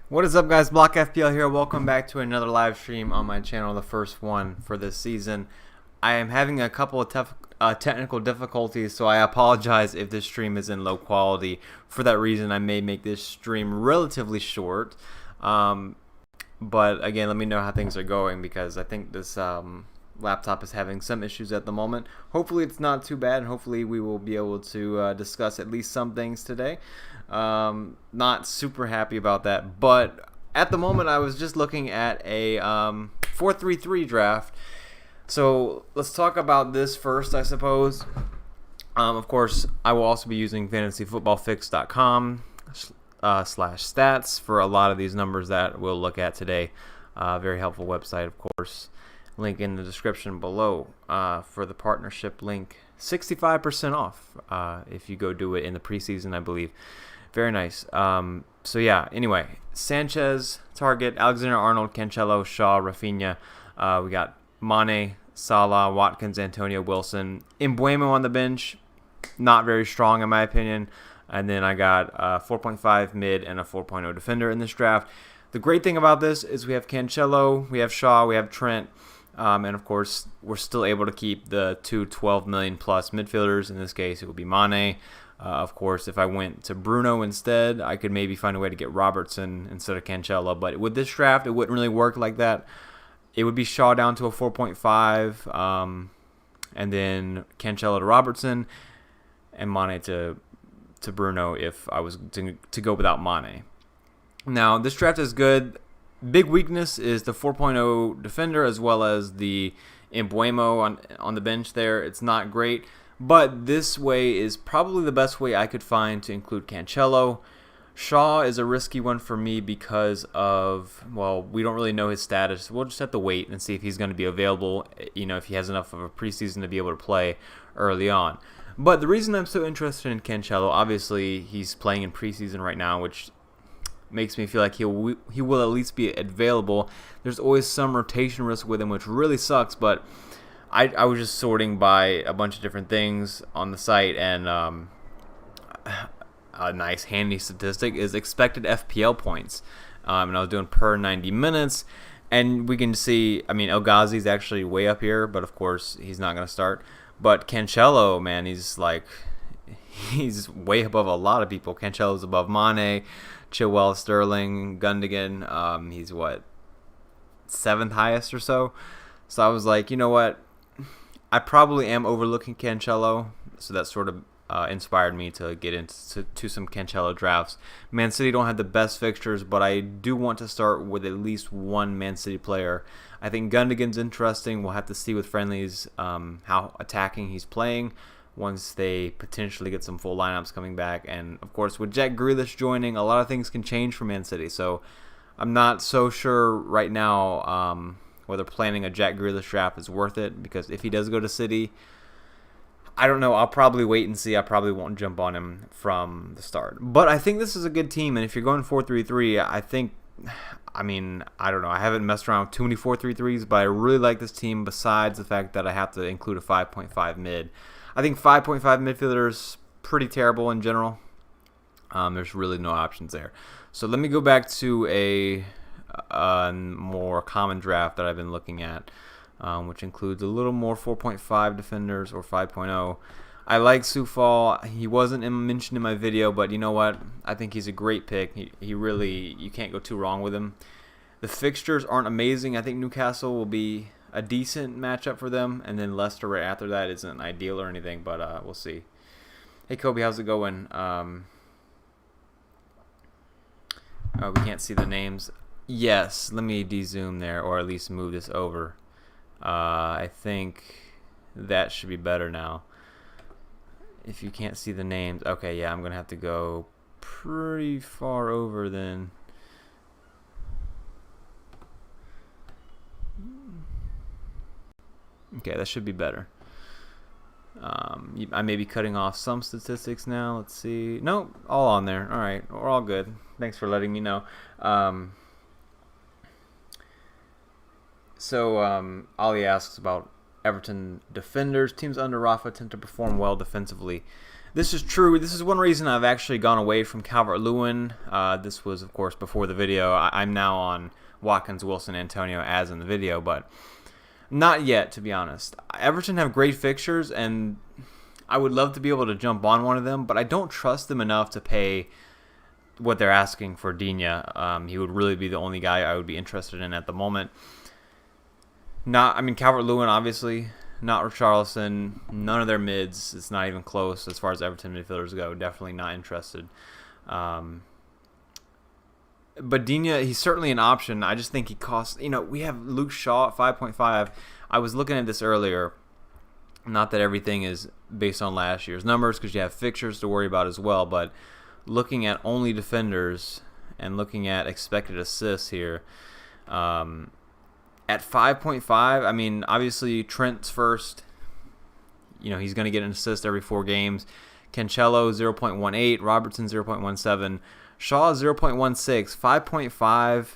What is up, guys? Block FPL here. Welcome back to another live stream on my channel, the first one for this season. I am having a couple of technical difficulties, so I apologize if this stream is in low quality. For that reason, I may make this stream relatively short. But again, let me know how things are going, because I think this laptop is having some issues at the moment. Hopefully it's not too bad, and hopefully we will be able to discuss at least some things today. Not super happy about that, but at the moment I was just looking at a 4-3-3 draft. So let's talk about this first, I suppose. Of course, I will also be using fantasyfootballfix.com /stats for a lot of these numbers that we'll look at today. Very helpful website, of course. Link in the description below for the partnership link. 65% off if you go do it in the preseason, I believe. Very nice. So yeah, anyway, Sanchez, Target, Alexander-Arnold, Cancelo, Shaw, Rafinha. We got Mane, Salah, Watkins, Antonio, Wilson. Mbeumo on the bench, not very strong in my opinion. And then I got 4.5 mid and a 4.0 defender in this draft. The great thing about this is we have Cancelo, we have Shaw, we have Trent. And of course, we're still able to keep the two 12 million plus midfielders. In this case, it would be Mane. Of course, if I went to Bruno instead, I could maybe find a way to get Robertson instead of Cancelo. But with this draft, it wouldn't really work like that. It would be Shaw down to a 4.5, and then Cancelo to Robertson, and Mane to Bruno if I was to go without Mane. Now, this draft is good. Big weakness is the 4.0 defender as well as the Mbeumo on the bench there. It's not great, but this way is probably the best way I could find to include Cancelo. Shaw is a risky one for me because of, well, we don't really know his status. We'll just have to wait and see if he's going to be available, if he has enough of a preseason to be able to play early on. But the reason I'm so interested in Cancelo, obviously he's playing in preseason right now, which makes me feel like he will at least be available. There's always some rotation risk with him, which really sucks, but I was just sorting by a bunch of different things on the site, and a nice handy statistic is expected FPL points. And I was doing per 90 minutes, and we can see, El Ghazi's actually way up here, but of course he's not going to start. But Cancelo, man, he's way above a lot of people. Cancelo's above Mane, Chilwell, Sterling, Gundogan. He's what, 7th highest or so. So I was like, you know what? I probably am overlooking Cancelo. So that sort of inspired me to get into some Cancelo drafts. Man City don't have the best fixtures, but I do want to start with at least one Man City player. I think Gundogan's interesting. We'll have to see with friendlies how attacking he's playing once they potentially get some full lineups coming back. And of course, with Jack Grealish joining, a lot of things can change for Man City. So I'm not so sure right now whether planning a Jack Grealish draft is worth it, because if he does go to City, I don't know. I'll probably wait and see. I probably won't jump on him from the start. But I think this is a good team, and if you're going 4-3-3, I don't know. I haven't messed around with too many 4-3-3s, but I really like this team besides the fact that I have to include a 5.5 mid. I think 5.5 midfielders pretty terrible in general. There's really no options there. So let me go back to a more common draft that I've been looking at, which includes a little more 4.5 defenders or 5.0. I like Soufal. He wasn't mentioned in my video, but you know what? I think he's a great pick. He really, you can't go too wrong with him. The fixtures aren't amazing. I think Newcastle will be a decent matchup for them, and then Leicester right after that isn't ideal or anything, but we'll see. Hey Kobe, how's it going? We can't see the names. Yes, let me de-zoom there, or at least move this over. I think that should be better now. If you can't see the names, okay, yeah, I'm gonna have to go pretty far over then. Okay, that should be better. I may be cutting off some statistics now. Let's see. Nope, all on there. All right, we're all good. Thanks for letting me know. Ali asks about Everton defenders. Teams under Rafa tend to perform well defensively. This is true. This is one reason I've actually gone away from Calvert-Lewin. This was, of course, before the video. I'm now on Watkins, Wilson, Antonio as in the video, but not yet, to be honest. Everton have great fixtures, and I would love to be able to jump on one of them, but I don't trust them enough to pay what they're asking for Digne. He would really be the only guy I would be interested in at the moment. Calvert-Lewin, obviously, not Richarlison, none of their mids. It's not even close as far as Everton midfielders go. Definitely not interested. But Digne, he's certainly an option. I just think he costs, we have Luke Shaw at 5.5. I was looking at this earlier. Not that everything is based on last year's numbers, because you have fixtures to worry about as well, but looking at only defenders and looking at expected assists here, at 5.5, obviously Trent's first. He's going to get an assist every 4 games. Cancelo 0.18, Robertson 0.17, Shaw 0.16, 5.5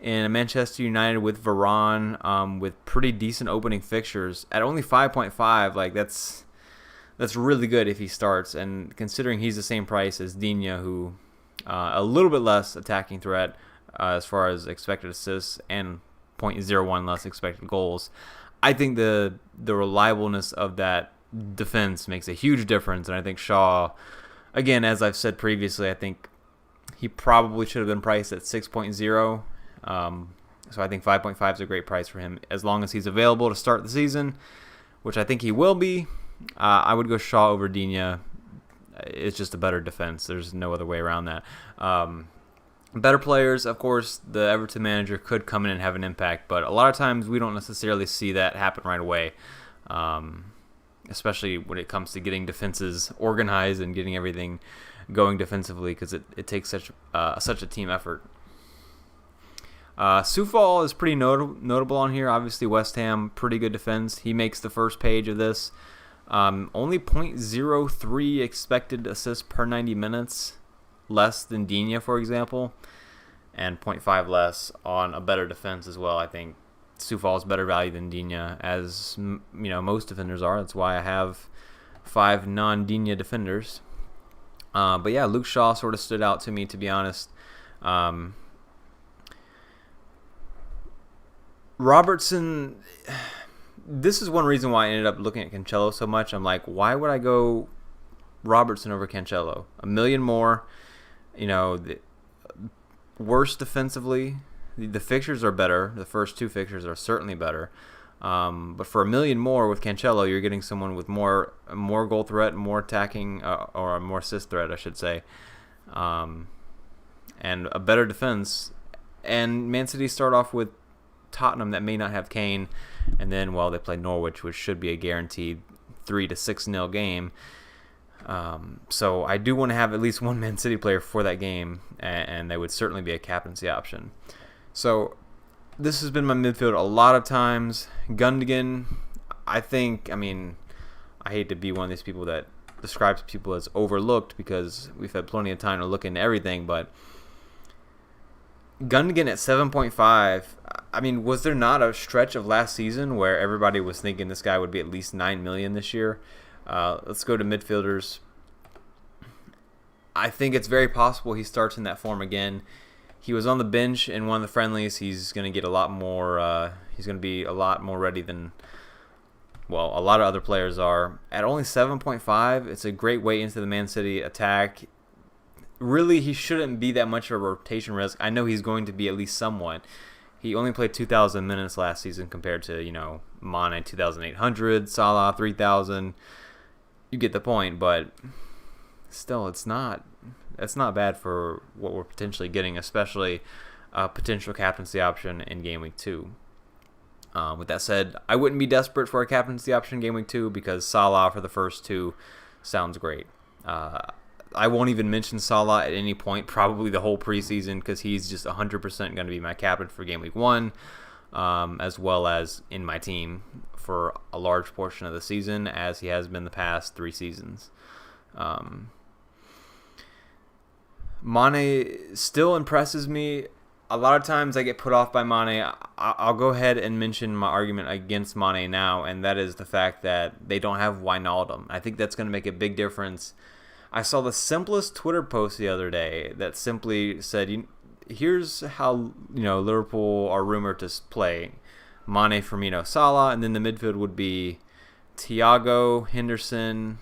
in Manchester United with Varane, with pretty decent opening fixtures. At only 5.5, that's really good if he starts. And considering he's the same price as Digne, who a little bit less attacking threat as far as expected assists and 0.01 less expected goals, I think the reliableness of that defense makes a huge difference. And I think Shaw, again, as I've said previously, I think he probably should have been priced at 6.0. So I think 5.5 is a great price for him as long as he's available to start the season, which I think he will be. I would go Shaw over Digne. It's just a better defense. There's no other way around that. Better players, of course, the Everton manager could come in and have an impact, but a lot of times we don't necessarily see that happen right away, especially when it comes to getting defenses organized and getting everything going defensively, because it takes such a team effort. Soufal is pretty notable on here. Obviously, West Ham, pretty good defense. He makes the first page of this. Only 0.03 expected assists per 90 minutes, less than Digne, for example, and 0.5 less on a better defense as well. I think Soufal is better value than Digne, as most defenders are. That's why I have 5 non-Digne defenders. But yeah, Luke Shaw sort of stood out to me, to be honest. Robertson, this is one reason why I ended up looking at Cancelo so much. I'm like, why would I go Robertson over Cancelo? $1 million more, worse defensively. The fixtures are better. The first 2 fixtures are certainly better. But for $1 million more with Cancelo, you're getting someone with more goal threat, more attacking, or a more assist threat, I should say, and a better defense. And Man City start off with Tottenham that may not have Kane, and then they play Norwich, which should be a guaranteed 3 to 6-0 game. So I do want to have at least one Man City player for that game, and they would certainly be a captaincy option. So this has been my midfield a lot of times. Gundogan, I hate to be one of these people that describes people as overlooked, because we've had plenty of time to look into everything, but Gundogan at 7.5, was there not a stretch of last season where everybody was thinking this guy would be at least $9 million this year? Let's go to midfielders. I think it's very possible he starts in that form again. He was on the bench in one of the friendlies. He's going to get a lot more. He's going to be a lot more ready than, a lot of other players are. At only 7.5, it's a great way into the Man City attack. Really, he shouldn't be that much of a rotation risk. I know he's going to be at least somewhat. He only played 2,000 minutes last season compared to, Mane 2,800, Salah 3,000. You get the point, but still, it's not bad for what we're potentially getting, especially a potential captaincy option in Game Week 2. With that said, I wouldn't be desperate for a captaincy option in Game Week 2 because Salah for the first 2 sounds great. I won't even mention Salah at any point, probably the whole preseason, because he's just 100% going to be my captain for Game Week 1, as well as in my team for a large portion of the season, as he has been the past 3 seasons. Mane still impresses me. a lot of times I get put off by Mane. I'll go ahead and mention my argument against Mane now, and that is the fact that they don't have Wijnaldum. I think that's going to make a big difference. I saw the simplest Twitter post the other day that simply said, here's how Liverpool are rumored to play: Mane, Firmino, Salah, and then the midfield would be Thiago, Henderson.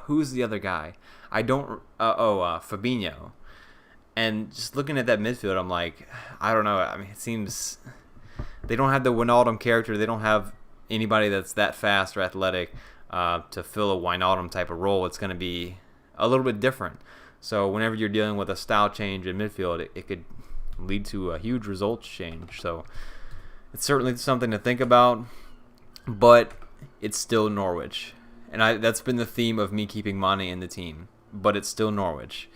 Who's the other guy? Fabinho. And just looking at that midfield, I'm like, I don't know. I mean, it seems they don't have the Wijnaldum character. They don't have anybody that's that fast or athletic to fill a Wijnaldum type of role. It's going to be a little bit different. So whenever you're dealing with a style change in midfield, it could lead to a huge results change. So it's certainly something to think about. But it's still Norwich. And that's been the theme of me keeping Mane in the team. But it's still Norwich.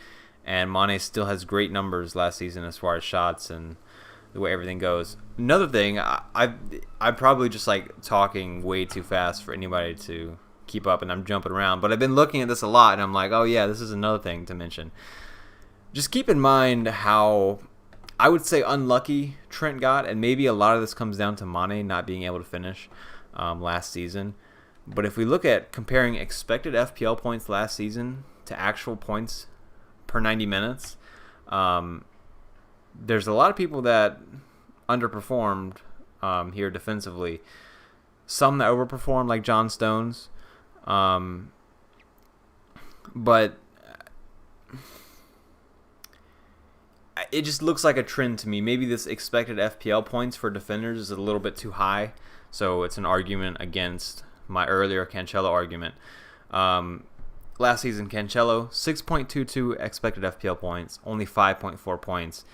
And Mane still has great numbers last season as far as shots and the way everything goes. Another thing, I'm probably just like talking way too fast for anybody to keep up, and I'm jumping around. But I've been looking at this a lot, and I'm like, oh yeah, this is another thing to mention. Just keep in mind how, I would say, unlucky Trent got, and maybe a lot of this comes down to Mane not being able to finish last season. But if we look at comparing expected FPL points last season to actual points per 90 minutes, there's a lot of people that underperformed here defensively. Some that overperformed, like John Stones. But it just looks like a trend to me. Maybe this expected FPL points for defenders is a little bit too high. So it's an argument against my earlier Cancelo argument. Last season, Cancelo, 6.22 expected FPL points, only 5.4 points.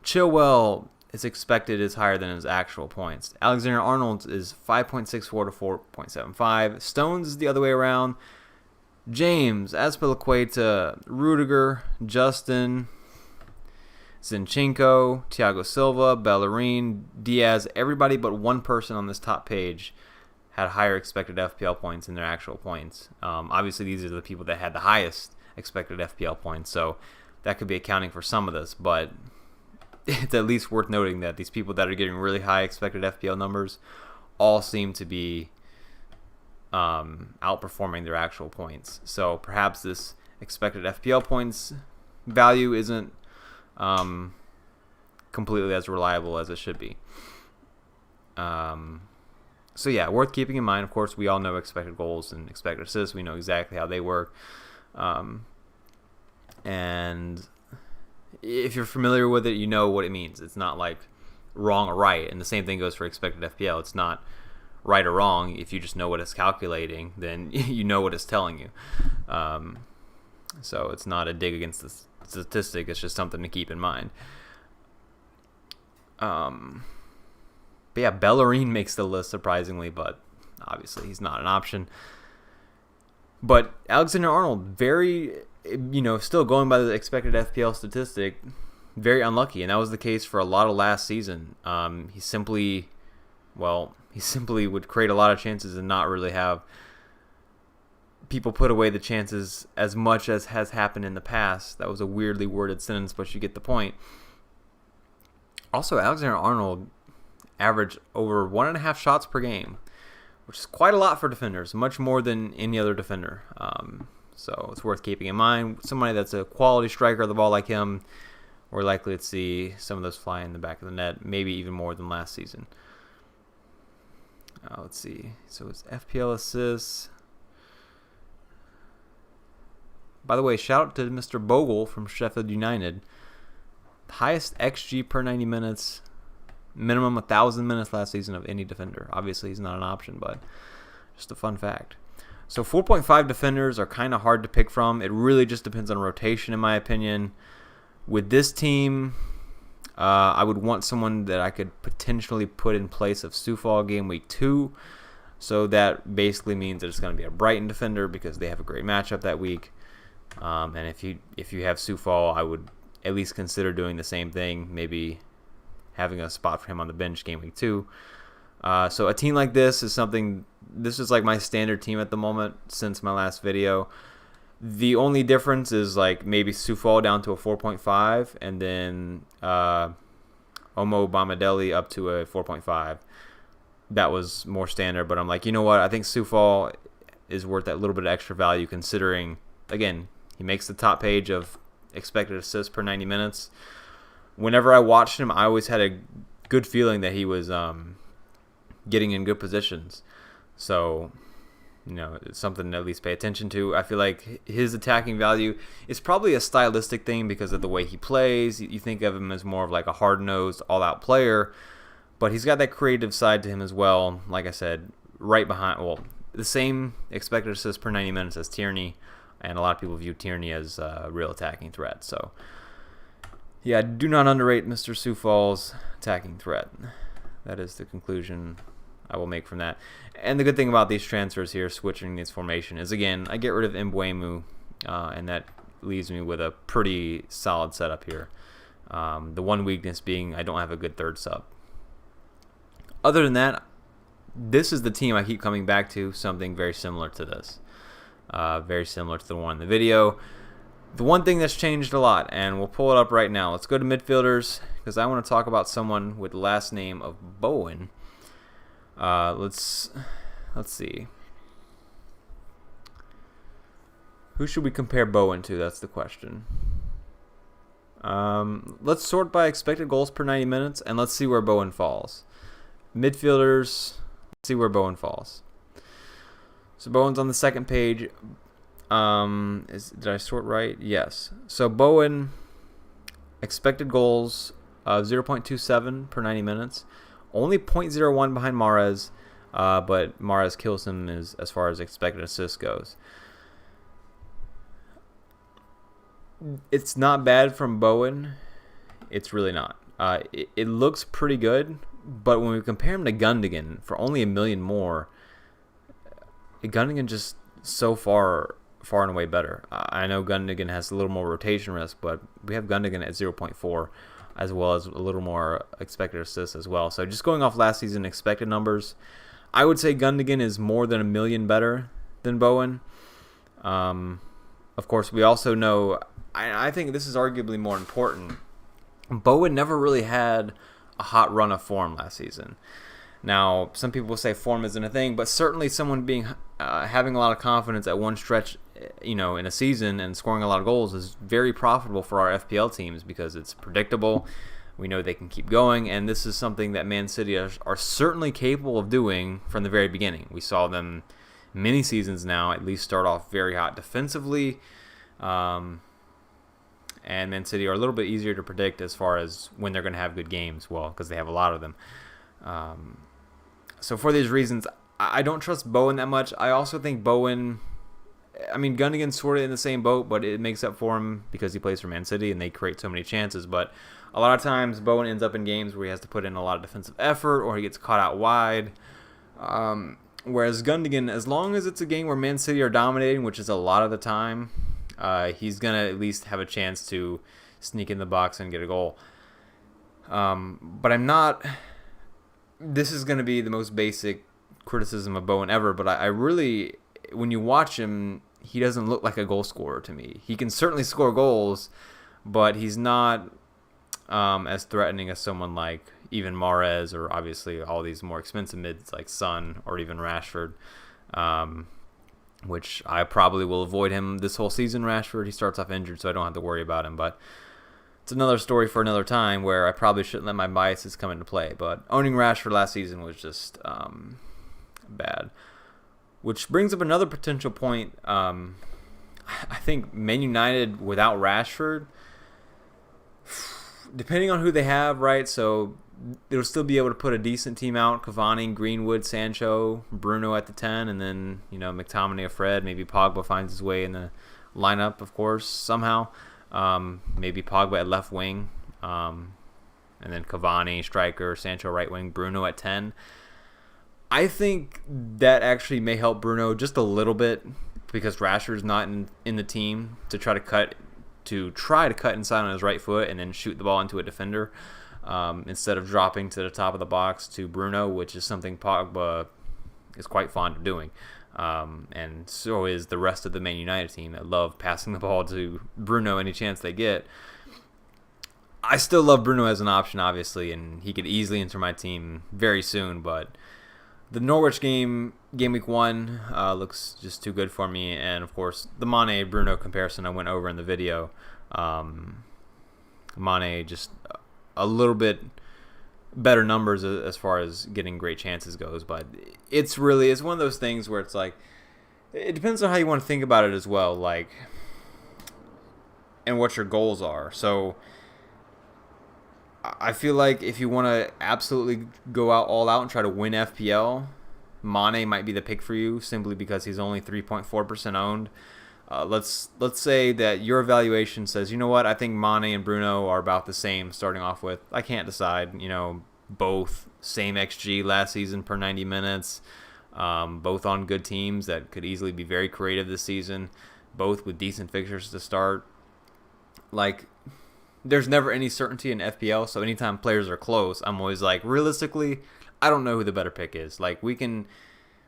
Chilwell is expected is higher than his actual points. Alexander-Arnold is 5.64 to 4.75. Stones is the other way around. James, Azpilicueta, Rudiger, Justin, Zinchenko, Thiago Silva, Bellerin, Diaz, everybody but one person on this top page had higher expected FPL points than their actual points. Obviously, these are the people that had the highest expected FPL points, so that could be accounting for some of this, but it's at least worth noting that these people that are getting really high expected FPL numbers all seem to be outperforming their actual points. So perhaps this expected FPL points value isn't completely as reliable as it should be. So yeah, worth keeping in mind. Of course, we all know expected goals and expected assists. We know exactly how they work. And if you're familiar with it, you know what it means. It's not like wrong or right. And the same thing goes for expected FPL. It's not right or wrong. If you just know what it's calculating, then you know what it's telling you. So it's not a dig against the statistic. It's just something to keep in mind. But yeah, Bellerin makes the list surprisingly, but obviously he's not an option. But Alexander-Arnold, very, still going by the expected FPL statistic, very unlucky, and that was the case for a lot of last season. He simply would create a lot of chances and not really have people put away the chances as much as has happened in the past. That was a weirdly worded sentence, but you get the point. Also, Alexander-Arnold averaged over 1.5 shots per game, which is quite a lot for defenders, much more than any other defender. So it's worth keeping in mind. Somebody that's a quality striker of the ball like him, we're likely to see some of those fly in the back of the net, maybe even more than last season. Let's see. So it's FPL assists. By the way, shout out to Mr. Bogle from Sheffield United. Highest XG per 90 minutes. Minimum 1,000 minutes last season of any defender. Obviously, he's not an option, but just a fun fact. So 4.5 defenders are kind of hard to pick from. It really just depends on rotation, in my opinion. With this team, I would want someone that I could potentially put in place of Soufal game week 2. So that basically means that it's going to be a Brighton defender because they have a great matchup that week. And if you have Soufal, I would at least consider doing the same thing. Maybe having a spot for him on the bench game week 2. So a team like this is like my standard team at the moment since my last video. The only difference is like maybe Sufal down to a 4.5 and then Omo Bamadelli up to a 4.5. That was more standard, but I'm like, you know what? I think Sufal is worth that little bit of extra value considering, again, he makes the top page of expected assists per 90 minutes. Whenever I watched him, I always had a good feeling that he was getting in good positions. So, it's something to at least pay attention to. I feel like his attacking value is probably a stylistic thing because of the way he plays. You think of him as more of like a hard-nosed, all-out player, but he's got that creative side to him as well. Like I said, right behind, the same expected assists per 90 minutes as Tierney, and a lot of people view Tierney as a real attacking threat. So, yeah, do not underrate Mr. Sufal's attacking threat. That is the conclusion I will make from that. And the good thing about these transfers here, switching this formation, is, again, I get rid of Mbeumo, and that leaves me with a pretty solid setup here. The one weakness being I don't have a good third sub. Other than that, this is the team I keep coming back to, something very similar to this. Very similar to the one in the video. The one thing that's changed a lot, and we'll pull it up right now. Let's go to midfielders, because I want to talk about someone with the last name of Bowen. Let's see. Who should we compare Bowen to? That's the question. Let's sort by expected goals per 90 minutes, and let's see where Bowen falls. Midfielders, let's see where Bowen falls. So Bowen's on the second page. Did I sort right? Yes. So Bowen, expected goals of 0.27 per 90 minutes. Only 0.01 behind Mahrez, but Mahrez kills him as far as expected assists goes. It's not bad from Bowen. It's really not. It looks pretty good, but when we compare him to Gundogan for only $1 million more, Gundogan just so far and away better. I know Gundogan has a little more rotation risk, but we have Gundogan at 0.4, as well as a little more expected assists as well. So just going off last season expected numbers, I would say Gundogan is more than $1 million better than Bowen. Of course, we also know, I think this is arguably more important, Bowen never really had a hot run of form last season. Now, some people will say form isn't a thing, but certainly someone having a lot of confidence at one stretch, in a season and scoring a lot of goals is very profitable for our FPL teams because it's predictable. We know they can keep going, and this is something that Man City are certainly capable of doing from the very beginning. We saw them many seasons now at least start off very hot defensively, and Man City are a little bit easier to predict as far as when they're going to have good games, because they have a lot of them. So for these reasons, I don't trust Bowen that much. I also think Bowen, Gundogan's sort of in the same boat, but it makes up for him because he plays for Man City and they create so many chances. But a lot of times Bowen ends up in games where he has to put in a lot of defensive effort or he gets caught out wide. Whereas Gundogan, as long as it's a game where Man City are dominating, which is a lot of the time, he's going to at least have a chance to sneak in the box and get a goal. But I'm not... This is going to be the most basic criticism of Bowen ever, but I really, when you watch him, he doesn't look like a goal scorer to me. He can certainly score goals, but he's not as threatening as someone like even Mahrez or obviously all these more expensive mids like Son or even Rashford, which I probably will avoid him this whole season. Rashford, he starts off injured, so I don't have to worry about him, but it's another story for another time where I probably shouldn't let my biases come into play. But owning Rashford last season was just bad. Which brings up another potential point. I think Man United without Rashford, depending on who they have, right? So they'll still be able to put a decent team out. Cavani, Greenwood, Sancho, Bruno at the 10, and then, McTominay or Fred. Maybe Pogba finds his way in the lineup, of course, somehow. Maybe Pogba at left wing, and then Cavani, striker, Sancho right wing, Bruno at 10. I think that actually may help Bruno just a little bit because Rashford's not in the team to try to cut inside on his right foot and then shoot the ball into a defender instead of dropping to the top of the box to Bruno, which is something Pogba is quite fond of doing. and so is the rest of the Man United team that love passing the ball to Bruno any chance they get. I still love Bruno as an option, obviously, and he could easily enter my team very soon, but the Norwich game week 1, looks just too good for me, and of course, the Mane-Bruno comparison I went over in the video. Mane just a little bit better numbers as far as getting great chances goes, but it's one of those things where it's like, it depends on how you want to think about it as well, like, and what your goals are. So I feel like if you want to absolutely go all out and try to win FPL, Mane might be the pick for you, simply because he's only 3.4% owned. Let's say that your evaluation says, you know what, I think Mane and Bruno are about the same starting off with. I can't decide, both same XG last season per 90 minutes, both on good teams that could easily be very creative this season, both with decent fixtures to start. Like, there's never any certainty in FPL, so anytime players are close, I'm always like, realistically, I don't know who the better pick is. Like, we can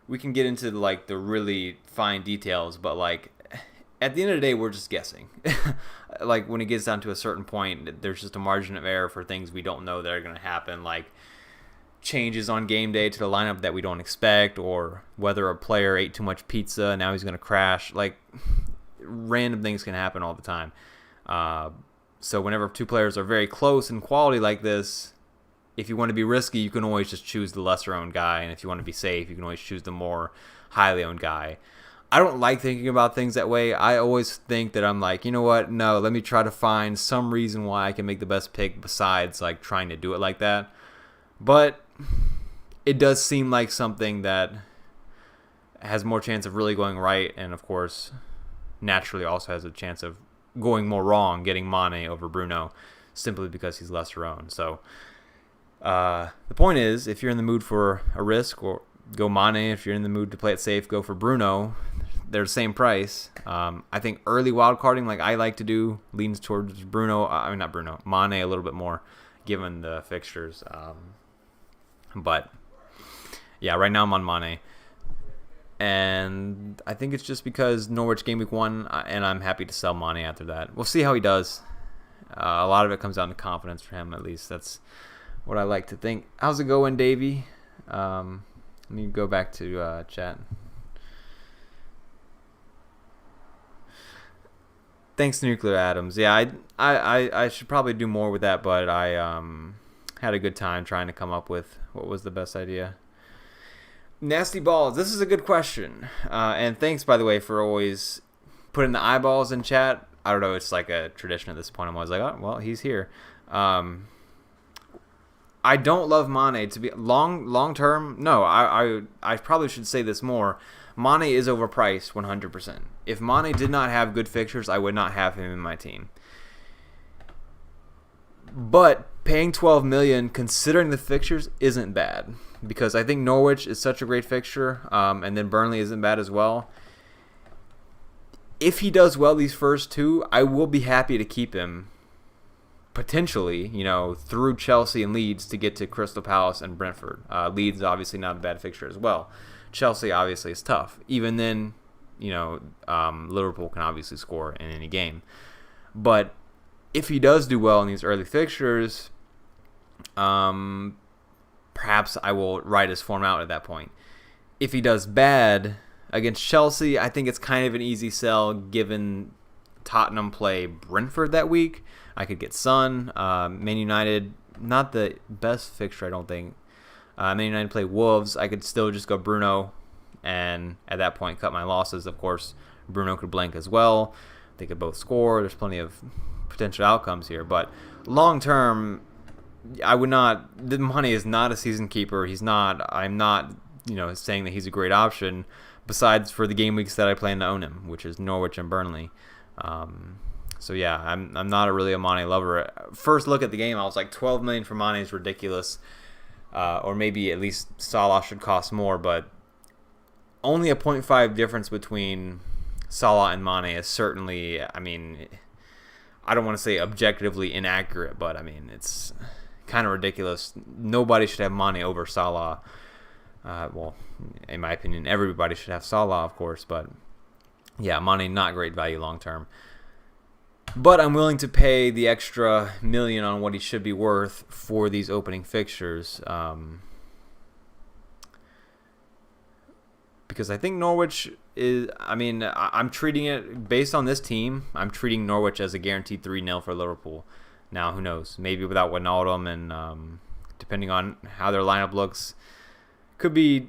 get into like the really fine details, but like at the end of the day, we're just guessing. Like, when it gets down to a certain point, there's just a margin of error for things we don't know that are going to happen, like changes on game day to the lineup that we don't expect, or whether a player ate too much pizza and now he's going to crash. Like, random things can happen all the time. So whenever two players are very close in quality like this, if you want to be risky, you can always just choose the lesser owned guy, and if you want to be safe, you can always choose the more highly owned guy. I don't like thinking about things that way. I always think that I'm like, you know what? No, let me try to find some reason why I can make the best pick besides like trying to do it like that. But it does seem like something that has more chance of really going right, and of course, naturally also has a chance of going more wrong, getting Mane over Bruno, simply because he's lesser owned. So the point is, if you're in the mood for a risk, or go Mane. If you're in the mood to play it safe, go for Bruno. They're the same price. I think early wildcarding, like I like to do, leans towards Bruno. Not Bruno, Mane a little bit more, given the fixtures. But yeah, right now I'm on Mane. And I think it's just because Norwich game week 1, and I'm happy to sell Mane after that. We'll see how he does. A lot of it comes down to confidence for him, at least. That's what I like to think. How's it going, Davey? Let me go back to chat. Thanks, Nuclear Atoms. Yeah, I should probably do more with that, but I had a good time trying to come up with what was the best idea. Nasty Balls, this is a good question. And thanks, by the way, for always putting the eyeballs in chat. I don't know, it's like a tradition at this point. I'm always like, oh, well, he's here. I don't love Mane to be long term. No, I probably should say this more. Mane is overpriced 100%. If Mane did not have good fixtures, I would not have him in my team. But paying $12 million, considering the fixtures, isn't bad, because I think Norwich is such a great fixture, and then Burnley isn't bad as well. If he does well these first two, I will be happy to keep him, potentially, through Chelsea and Leeds to get to Crystal Palace and Brentford. Leeds obviously not a bad fixture as well. Chelsea obviously is tough. Even then, Liverpool can obviously score in any game. But if he does do well in these early fixtures, perhaps I will ride his form out at that point. If he does bad against Chelsea, I think it's kind of an easy sell given Tottenham play Brentford that week. I could get Son. Man United, not the best fixture, I don't think. Man United play Wolves. I could still just go Bruno, and at that point cut my losses. Of course, Bruno could blank as well. They could both score. There's plenty of potential outcomes here. But long term, I would not. The money is not a season keeper. He's not. I'm not, saying that he's a great option. Besides for the game weeks that I plan to own him, which is Norwich and Burnley. So yeah, I'm not really a Mane lover. First look at the game, I was like, 12 million for Mane is ridiculous. Or maybe at least Salah should cost more, but only a 0.5 difference between Salah and Mane is certainly, I don't want to say objectively inaccurate, but it's kind of ridiculous. Nobody should have Mane over Salah Well, in my opinion, everybody should have Salah, of course, but yeah, Mane not great value long term. But I'm willing to pay the extra million on what he should be worth for these opening fixtures. Because I think Norwich is, I mean, I'm treating it, based on this team, I'm treating Norwich as a guaranteed 3-0 for Liverpool. Now, who knows? Maybe without Wijnaldum, and depending on how their lineup looks, could be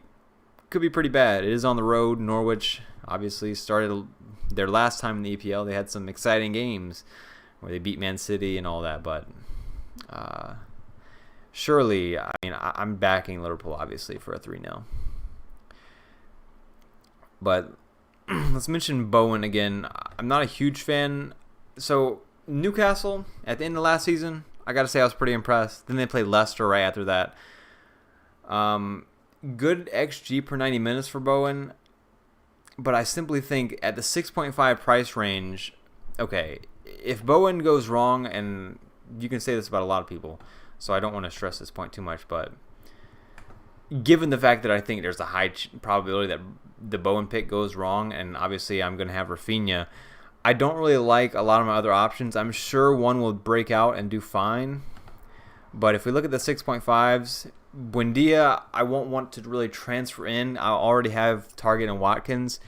pretty bad. It is on the road. Norwich obviously started their last time in the EPL. They had some exciting games where they beat Man City and all that, but surely, I mean, I'm backing Liverpool, obviously, for a 3-0. But let's mention Bowen again. I'm not a huge fan. So Newcastle, at the end of last season, I got to say I was pretty impressed. Then they played Leicester right after that. Good XG per 90 minutes for Bowen. But I simply think at the 6.5 price range, okay, if Bowen goes wrong, and you can say this about a lot of people, so I don't want to stress this point too much, but given the fact that I think there's a high probability that the Bowen pick goes wrong, and obviously I'm going to have Rafinha, I don't really like a lot of my other options. I'm sure one will break out and do fine, but if we look at the 6.5s, Buendia, I won't want to really transfer in. I already have Target and Watkins,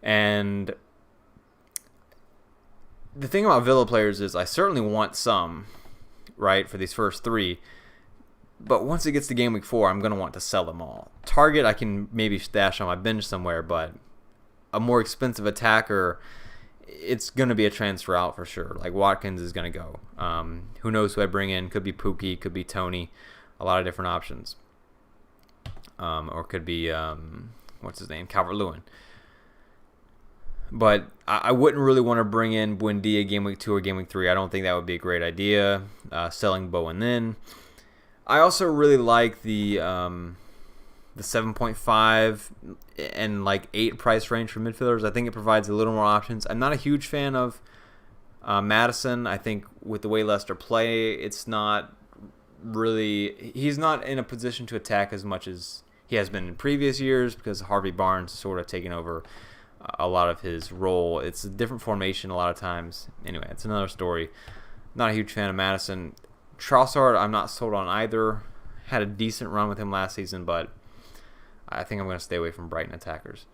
and the thing about Villa players is I certainly want some, right, for these first three. But once it gets to game week 4, I'm going to want to sell them all. Target, I can maybe stash on my bench somewhere, but a more expensive attacker, it's going to be a transfer out for sure. Like Watkins is going to go. Who knows who I bring in? Could be Pookie, could be Tony. A lot of different options. Or could be, what's his name? Calvert-Lewin. But I wouldn't really want to bring in Buendia game week 2 or game week 3. I don't think that would be a great idea. Selling Bowen then. I also really like the 7.5 and like 8 price range for midfielders. I think it provides a little more options. I'm not a huge fan of Maddison. I think with the way Leicester play, it's not really, he's not in a position to attack as much as he has been in previous years because Harvey Barnes is sort of taking over a lot of his role. It's a different formation a lot of times. Anyway, it's another story. Not a huge fan of Maddison. Trossard, I'm not sold on either. Had a decent run with him last season, but I think I'm going to stay away from Brighton attackers.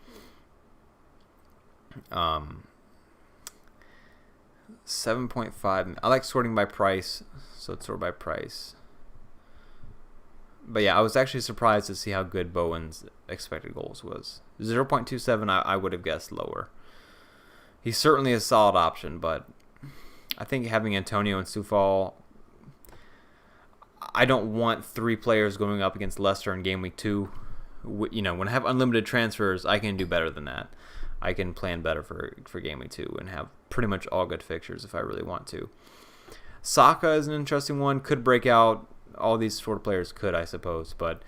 7.5. I like sorting by price, so let's sort by price. But yeah, I was actually surprised to see how good Bowen's expected goals was. 0.27, I would have guessed lower. He's certainly a solid option, but I think having Antonio and Soufal, I don't want 3 players going up against Leicester in game week 2. You know, when I have unlimited transfers, I can do better than that. I can plan better for game week 2 and have pretty much all good fixtures if I really want to. Saka is an interesting one. Could break out. All these sort of players could, I suppose. But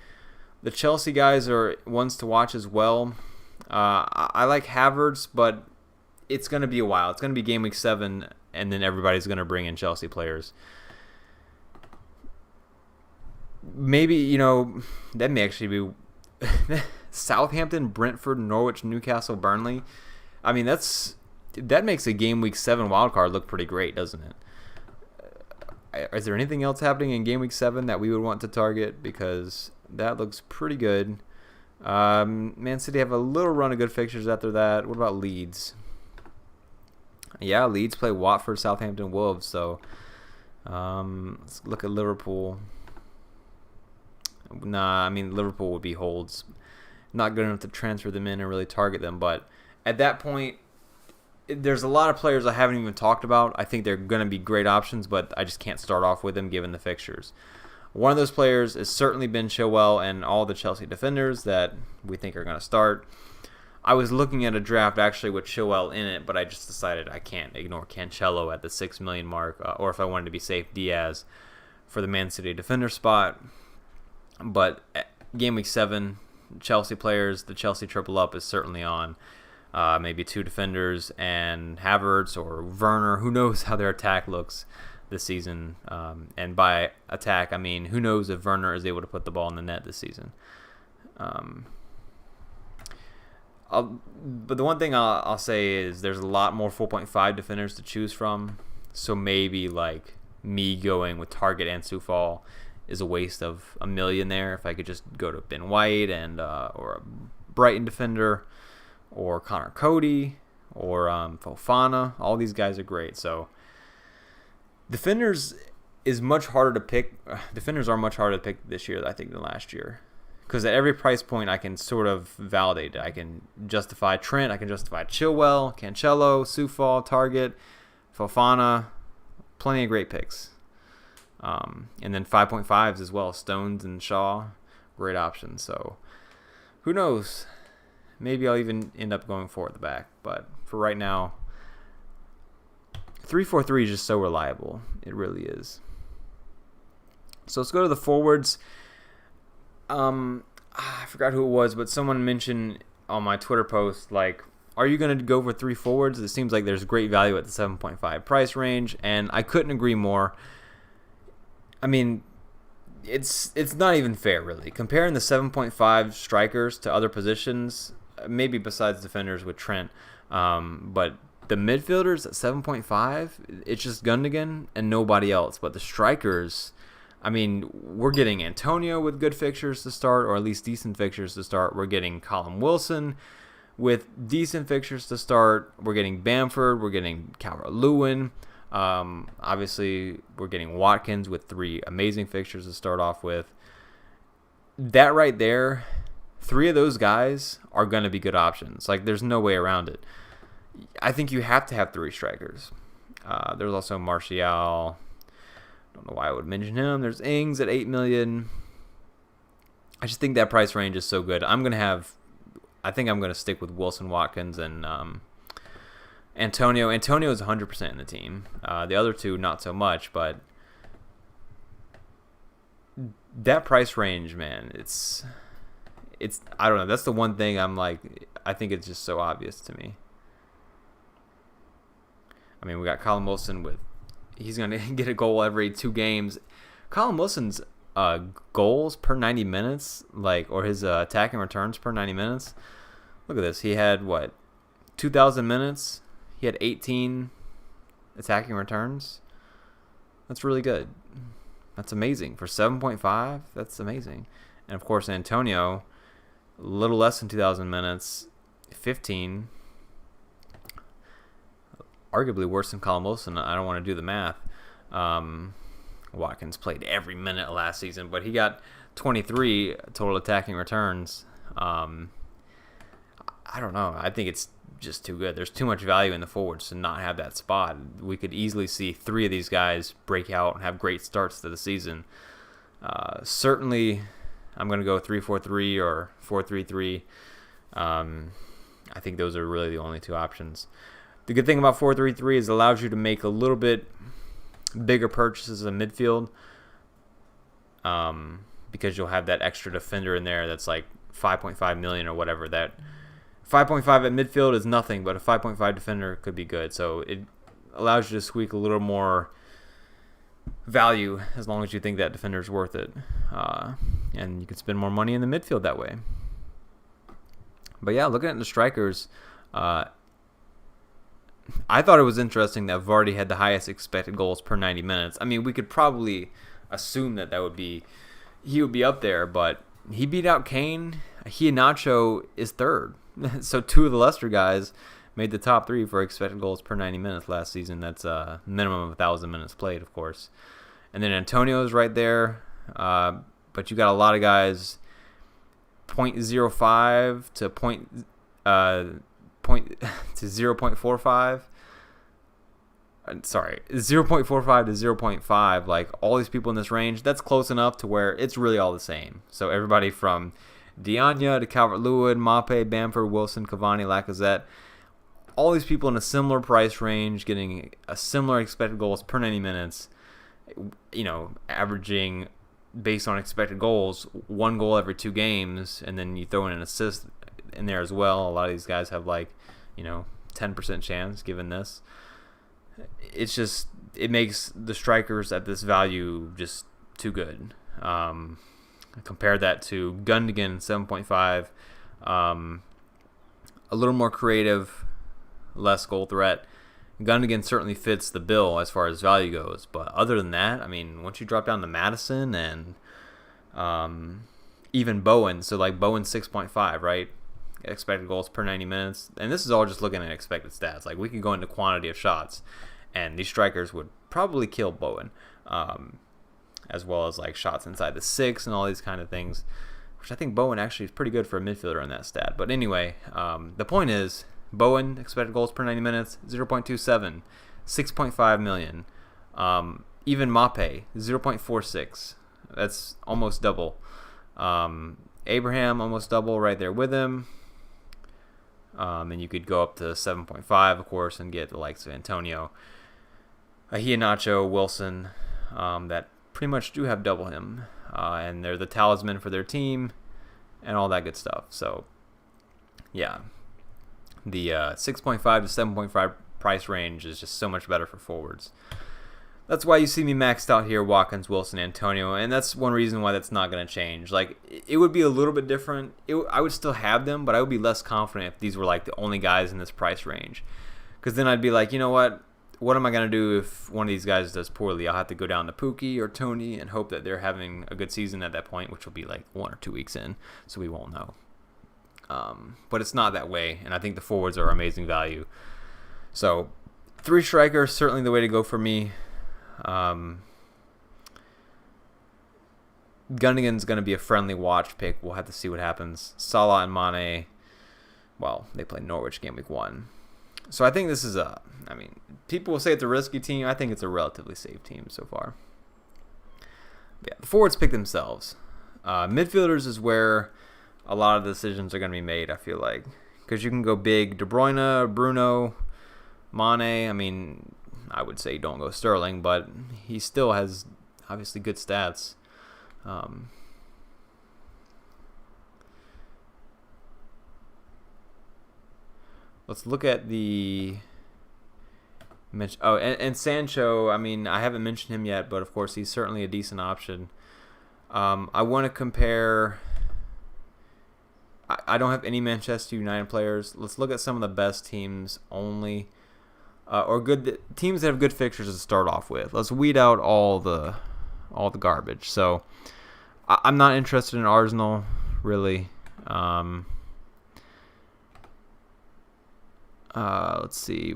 the Chelsea guys are ones to watch as well. I like Havertz, but it's going to be a while. It's going to be game week 7, and then everybody's going to bring in Chelsea players. Maybe, you know, that may actually be Southampton, Brentford, Norwich, Newcastle, Burnley. I mean, that makes a game week 7 wildcard look pretty great, doesn't it? Is there anything else happening in game week 7 that we would want to target? Because that looks pretty good. Man City have a little run of good fixtures after that. What about Leeds? Yeah, Leeds play Watford, Southampton, Wolves. So let's look at Liverpool. Nah, I mean, Liverpool would be holds. Not good enough to transfer them in and really target them. But at that point, there's a lot of players I haven't even talked about. I think they're going to be great options, but I just can't start off with them given the fixtures. One of those players has certainly been Chilwell and all the Chelsea defenders that we think are going to start. I was looking at a draft actually with Chilwell in it, but I just decided I can't ignore Cancelo at the 6 million mark, or if I wanted to be safe, Diaz for the Man City defender spot. But game week 7, Chelsea players, the Chelsea triple up is certainly on. Maybe 2 defenders and Havertz or Werner. Who knows how their attack looks this season? And by attack, I mean who knows if Werner is able to put the ball in the net this season. Um, but the one thing I'll say is there's a lot more 4.5 defenders to choose from. So maybe like me going with Target and Sufal is a waste of $1 million there. If I could just go to Ben White and or a Brighton defender or Connor Cody or Fofana, all these guys are great. So defenders is much harder to pick. Defenders are much harder to pick this year, I think, than last year. Because at every price point, I can sort of validate it. I can justify Trent. I can justify Chilwell, Cancelo, Sufal, Target, Fofana. Plenty of great picks. And then 5.5s as well. Stones and Shaw. Great options. So who knows? Maybe I'll even end up going 4 at the back. But for right now, 3-4-3 is just so reliable. It really is. So let's go to the forwards. I forgot who it was, but someone mentioned on my Twitter post, like, are you going to go for 3 forwards? It seems like there's great value at the 7.5 price range, and I couldn't agree more. I mean, it's not even fair, really. Comparing the 7.5 strikers to other positions, maybe besides defenders with Trent, but the midfielders at 7.5, it's just Gundogan and nobody else. But the strikers, I mean, we're getting Antonio with good fixtures to start, or at least decent fixtures to start. We're getting Callum Wilson with decent fixtures to start. We're getting Bamford. We're getting Calvert-Lewin. Obviously, we're getting Watkins with 3 amazing fixtures to start off with. That right there, 3 of those guys are going to be good options. Like, there's no way around it. I think you have to have 3 strikers. There's also Martial. Don't know why I would mention him. There's Ings at $8 million. I just think that price range is so good. I think I'm gonna stick with Wilson, Watkins, and Antonio. Antonio is 100% in the team. The other 2 not so much, but that price range, man, it's I don't know. That's the one thing I'm like, I think it's just so obvious to me. I mean, we got Callum Wilson he's going to get a goal every 2 games. Callum Wilson's goals per 90 minutes, or his attacking returns per 90 minutes. Look at this. He had, 2,000 minutes. He had 18 attacking returns. That's really good. That's amazing. For 7.5, that's amazing. And, of course, Antonio, a little less than 2,000 minutes, 15. Arguably worse than Callum Wilson. I don't want to do the math. Watkins played every minute last season, but he got 23 total attacking returns. I don't know. I think it's just too good. There's too much value in the forwards to not have that spot. We could easily see 3 of these guys break out and have great starts to the season. Certainly, I'm going to go 3-4-3 or 4-3-3. I think those are really the only 2 options. The good thing about 4-3-3 is it allows you to make a little bit bigger purchases in midfield, because you'll have that extra defender in there that's like 5.5 million or whatever. That 5.5 at midfield is nothing, but a 5.5 defender could be good. So it allows you to squeak a little more value as long as you think that defender is worth it, and you can spend more money in the midfield that way. But yeah, looking at the strikers, I thought it was interesting that Vardy had the highest expected goals per 90 minutes. I mean, we could probably assume that he would be up there, but he beat out Kane. He and Nacho is 3rd. So 2 of the Leicester guys made the top 3 for expected goals per 90 minutes last season. That's a minimum of 1,000 minutes played, of course. And then Antonio's right there, but you got a lot of guys 0.05 to 0.45. Sorry, 0.45 to 0.5. Like, all these people in this range, that's close enough to where it's really all the same. So everybody from Diagne to Calvert-Lewin, Mape, Bamford, Wilson, Cavani, Lacazette, all these people in a similar price range, getting a similar expected goals per 90 minutes, averaging, based on expected goals, 1 goal every 2 games, and then you throw in an assist in there as well. A lot of these guys have 10% chance given this. It's just, it makes the strikers at this value just too good. Compare that to Gundogan, 7.5. A little more creative, less goal threat. Gundogan certainly fits the bill as far as value goes, but other than that, I mean, once you drop down to Madison and even Bowen, so like Bowen 6.5, right? Expected goals per 90 minutes, and this is all just looking at expected stats. Like we could go into quantity of shots, and these strikers would probably kill Bowen, as well as like shots inside the 6 and all these kind of things, which I think Bowen actually is pretty good for a midfielder in that stat. But anyway, the point is, Bowen, expected goals per 90 minutes, 0.27, 6.5 million. Even Mape, 0.46. That's almost double. Abraham, almost double right there with him. And you could go up to 7.5, of course, and get the likes of Antonio, Iheanacho, Wilson, that pretty much do have double him. And they're the talisman for their team and all that good stuff. So, yeah. The 6.5 to 7.5 price range is just so much better for forwards. That's why you see me maxed out here, Watkins, Wilson, Antonio, and that's one reason why that's not going to change. Like, it would be a little bit different. I would still have them, but I would be less confident if these were like the only guys in this price range. Because then I'd be like, you know what? What am I going to do if one of these guys does poorly? I'll have to go down to Pookie or Tony and hope that they're having a good season at that point, which will be like 1 or 2 weeks in, so we won't know. But it's not that way, and I think the forwards are amazing value. So 3 strikers, certainly the way to go for me. Gundogan's going to be a friendly watch pick. We'll have to see what happens. Salah and Mane, well, they play Norwich game week 1. So I think this is people will say it's a risky team. I think it's a relatively safe team so far. But yeah, the forwards pick themselves. Midfielders is where a lot of decisions are going to be made, I feel like. Because you can go big. De Bruyne, Bruno, Mane. I mean, I would say don't go Sterling, but he still has obviously good stats. Let's look at the... Oh, and Sancho, I mean, I haven't mentioned him yet, but of course he's certainly a decent option. I want to compare... I don't have any Manchester United players. Let's look at some of the best teams only, or good teams that have good fixtures to start off with. Let's weed out all the garbage. So I'm not interested in Arsenal really. Let's see.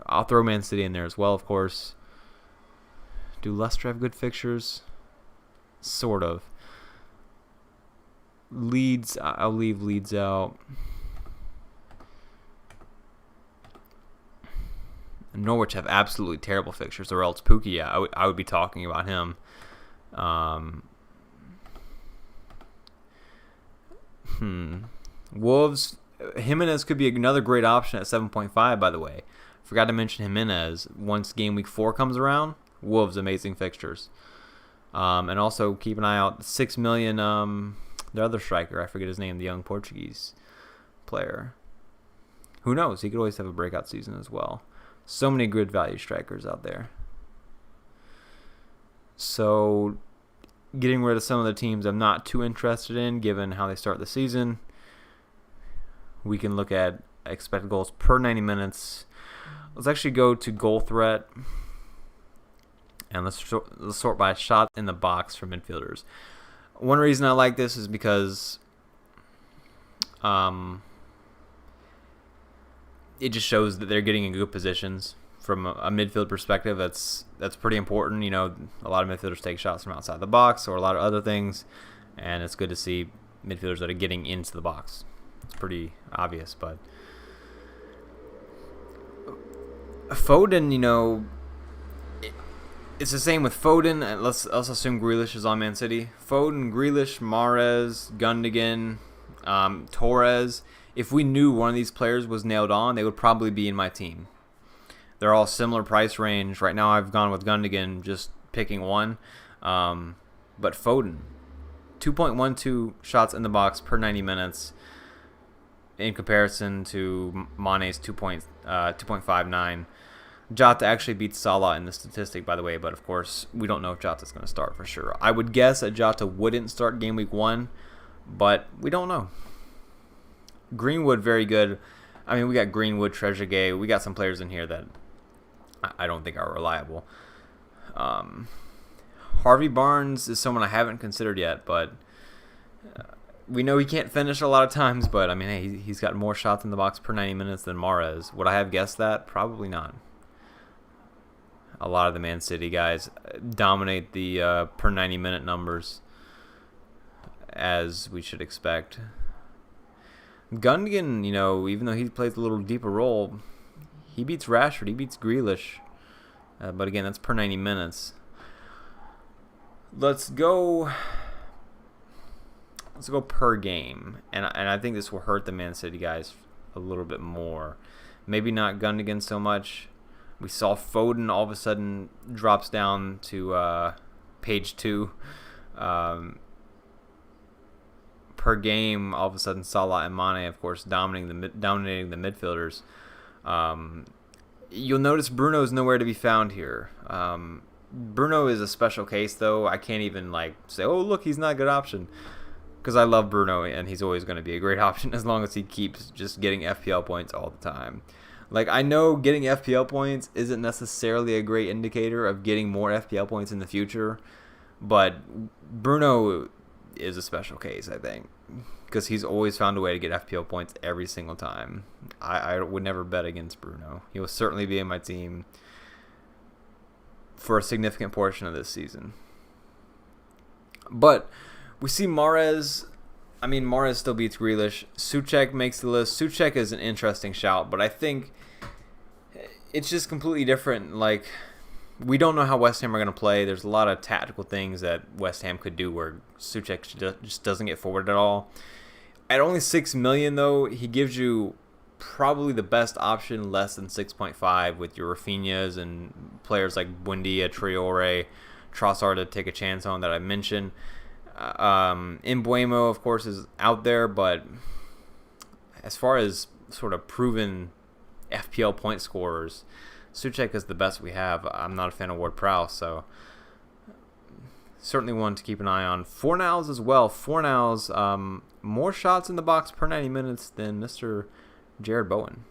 I'll throw Man City in there as well, of course. Do Leicester have good fixtures? Sort of. Leeds, I'll leave Leeds out. Norwich have absolutely terrible fixtures, or else Pookie, yeah, I would be talking about him. Wolves, Jimenez could be another great option at 7.5, by the way. Forgot to mention Jimenez. Once game week 4 comes around, Wolves, amazing fixtures. And also keep an eye out, 6 million... the other striker, I forget his name, the young Portuguese player. Who knows? He could always have a breakout season as well. So many good value strikers out there. So, getting rid of some of the teams I'm not too interested in, given how they start the season. We can look at expected goals per 90 minutes. Let's actually go to goal threat. And let's sort by shot in the box for midfielders. One reason I like this is because it just shows that they're getting in good positions from a midfield perspective. That's pretty important. You know, a lot of midfielders take shots from outside the box or a lot of other things, and it's good to see midfielders that are getting into the box. It's pretty obvious, but Foden, you know, it's the same with Foden. Let's assume Grealish is on Man City. Foden, Grealish, Mahrez, Gundogan, Torres. If we knew one of these players was nailed on, they would probably be in my team. They're all similar price range. Right now I've gone with Gundogan, just picking one. But Foden, 2.12 shots in the box per 90 minutes in comparison to Mane's 2.59. Jota actually beats Salah in the statistic, by the way, but of course, we don't know if Jota's going to start for sure. I would guess that Jota wouldn't start game week 1, but we don't know. Greenwood, very good. I mean, we got Greenwood, Trezeguet. We got some players in here that I don't think are reliable. Harvey Barnes is someone I haven't considered yet, but we know he can't finish a lot of times, but I mean, hey, he's got more shots in the box per 90 minutes than Mahrez. Would I have guessed that? Probably not. A lot of the Man City guys dominate the per 90-minute numbers, as we should expect. Gundogan, you know, even though he plays a little deeper role, he beats Rashford, he beats Grealish. But again, that's per 90 minutes. Let's go per game, and I think this will hurt the Man City guys a little bit more. Maybe not Gundogan so much. We saw Foden all of a sudden drops down to page 2. Per game, all of a sudden Salah and Mane, of course, dominating the midfielders. You'll notice Bruno's nowhere to be found here. Bruno is a special case, though. I can't even say, oh, look, he's not a good option, because I love Bruno, and he's always going to be a great option as long as he keeps just getting FPL points all the time. I know getting FPL points isn't necessarily a great indicator of getting more FPL points in the future, but Bruno is a special case, I think, because he's always found a way to get FPL points every single time. I would never bet against Bruno. He will certainly be in my team for a significant portion of this season. But we see Mahrez. I mean, Mahrez still beats Grealish. Souček makes the list. Souček is an interesting shout, but I think it's just completely different. We don't know how West Ham are going to play. There's a lot of tactical things that West Ham could do where Souček just doesn't get forward at all. At only $6 million, though, he gives you probably the best option less than 6.5 with your Rafinhas and players like Buendia, Traore, Trossard to take a chance on that I mentioned. Mbuemo, of course, is out there, but as far as sort of proven FPL point scorers, Souček is the best we have. I'm not a fan of Ward-Prowse, so certainly one to keep an eye on. Fornals as well. Fornals, more shots in the box per 90 minutes than Mr. Jared Bowen.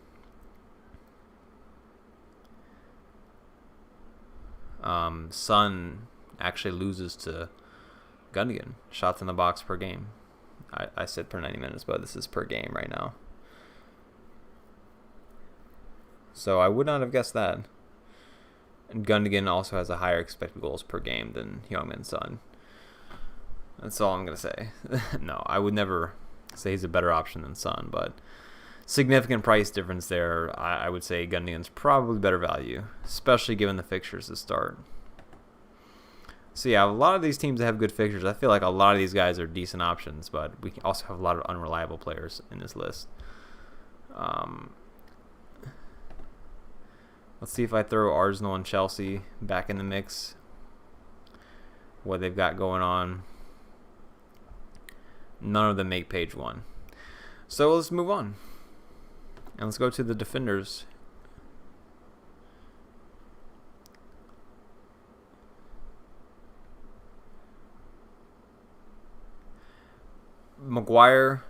Son actually loses to Gundogan. Shots in the box per game. I said per 90 minutes, but this is per game right now. So I would not have guessed that. And Gundogan also has a higher expected goals per game than Heung-min Son. That's all I'm going to say. No, I would never say he's a better option than Son, but significant price difference there. I would say Gundogan's probably better value, especially given the fixtures to start. So yeah, a lot of these teams that have good fixtures, I feel like a lot of these guys are decent options, but we also have a lot of unreliable players in this list. Let's see if I throw Arsenal and Chelsea back in the mix, what they've got going on. None of them make page 1. So let's move on. And let's go to the defenders. Maguire,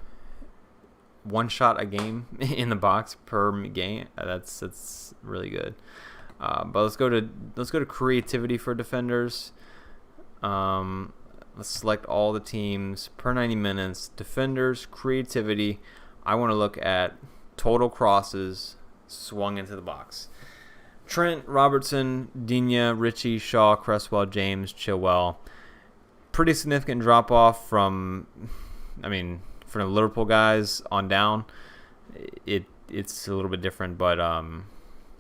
one shot a game in the box per game. That's really good. But let's go to creativity for defenders. Let's select all the teams per 90 minutes. Defenders, creativity. I want to look at total crosses swung into the box. Trent, Robertson, Digne, Ritchie, Shaw, Cresswell, James, Chilwell. Pretty significant drop off from the Liverpool guys on down. It's a little bit different, but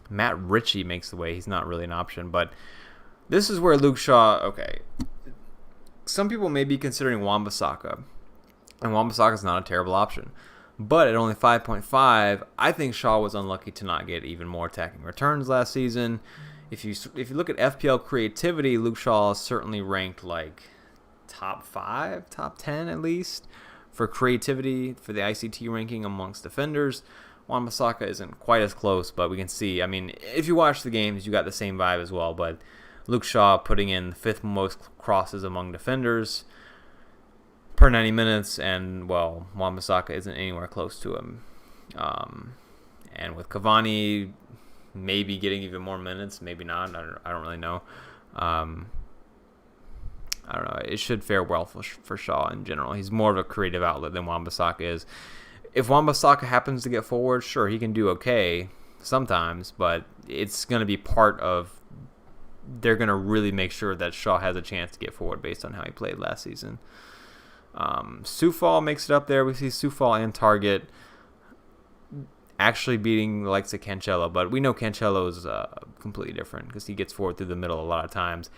Matt Ritchie makes the way. He's not really an option, but this is where Luke Shaw. Okay, some people may be considering Wan-Bissaka, and Wan-Bissaka is not a terrible option. But at only 5.5, I think Shaw was unlucky to not get even more attacking returns last season. If you look at FPL creativity, Luke Shaw is certainly ranked top 5, top 10 at least for creativity for the ICT ranking amongst defenders. Wan-Bissaka isn't quite as close, but we can see. I mean, if you watch the games, you got the same vibe as well. But Luke Shaw putting in the 5th most crosses among defenders per 90 minutes, and, well, Wan-Bissaka isn't anywhere close to him. And with Cavani maybe getting even more minutes, maybe not. I don't really know. I don't know. It should fare well for Shaw in general. He's more of a creative outlet than Wan-Bissaka is. If Wan-Bissaka happens to get forward, sure, he can do okay sometimes, but it's going to be part of. They're going to really make sure that Shaw has a chance to get forward based on how he played last season. Soufal makes it up there. We see Soufal and Target actually beating the likes of Cancelo, but we know Cancelo is completely different because he gets forward through the middle a lot of times.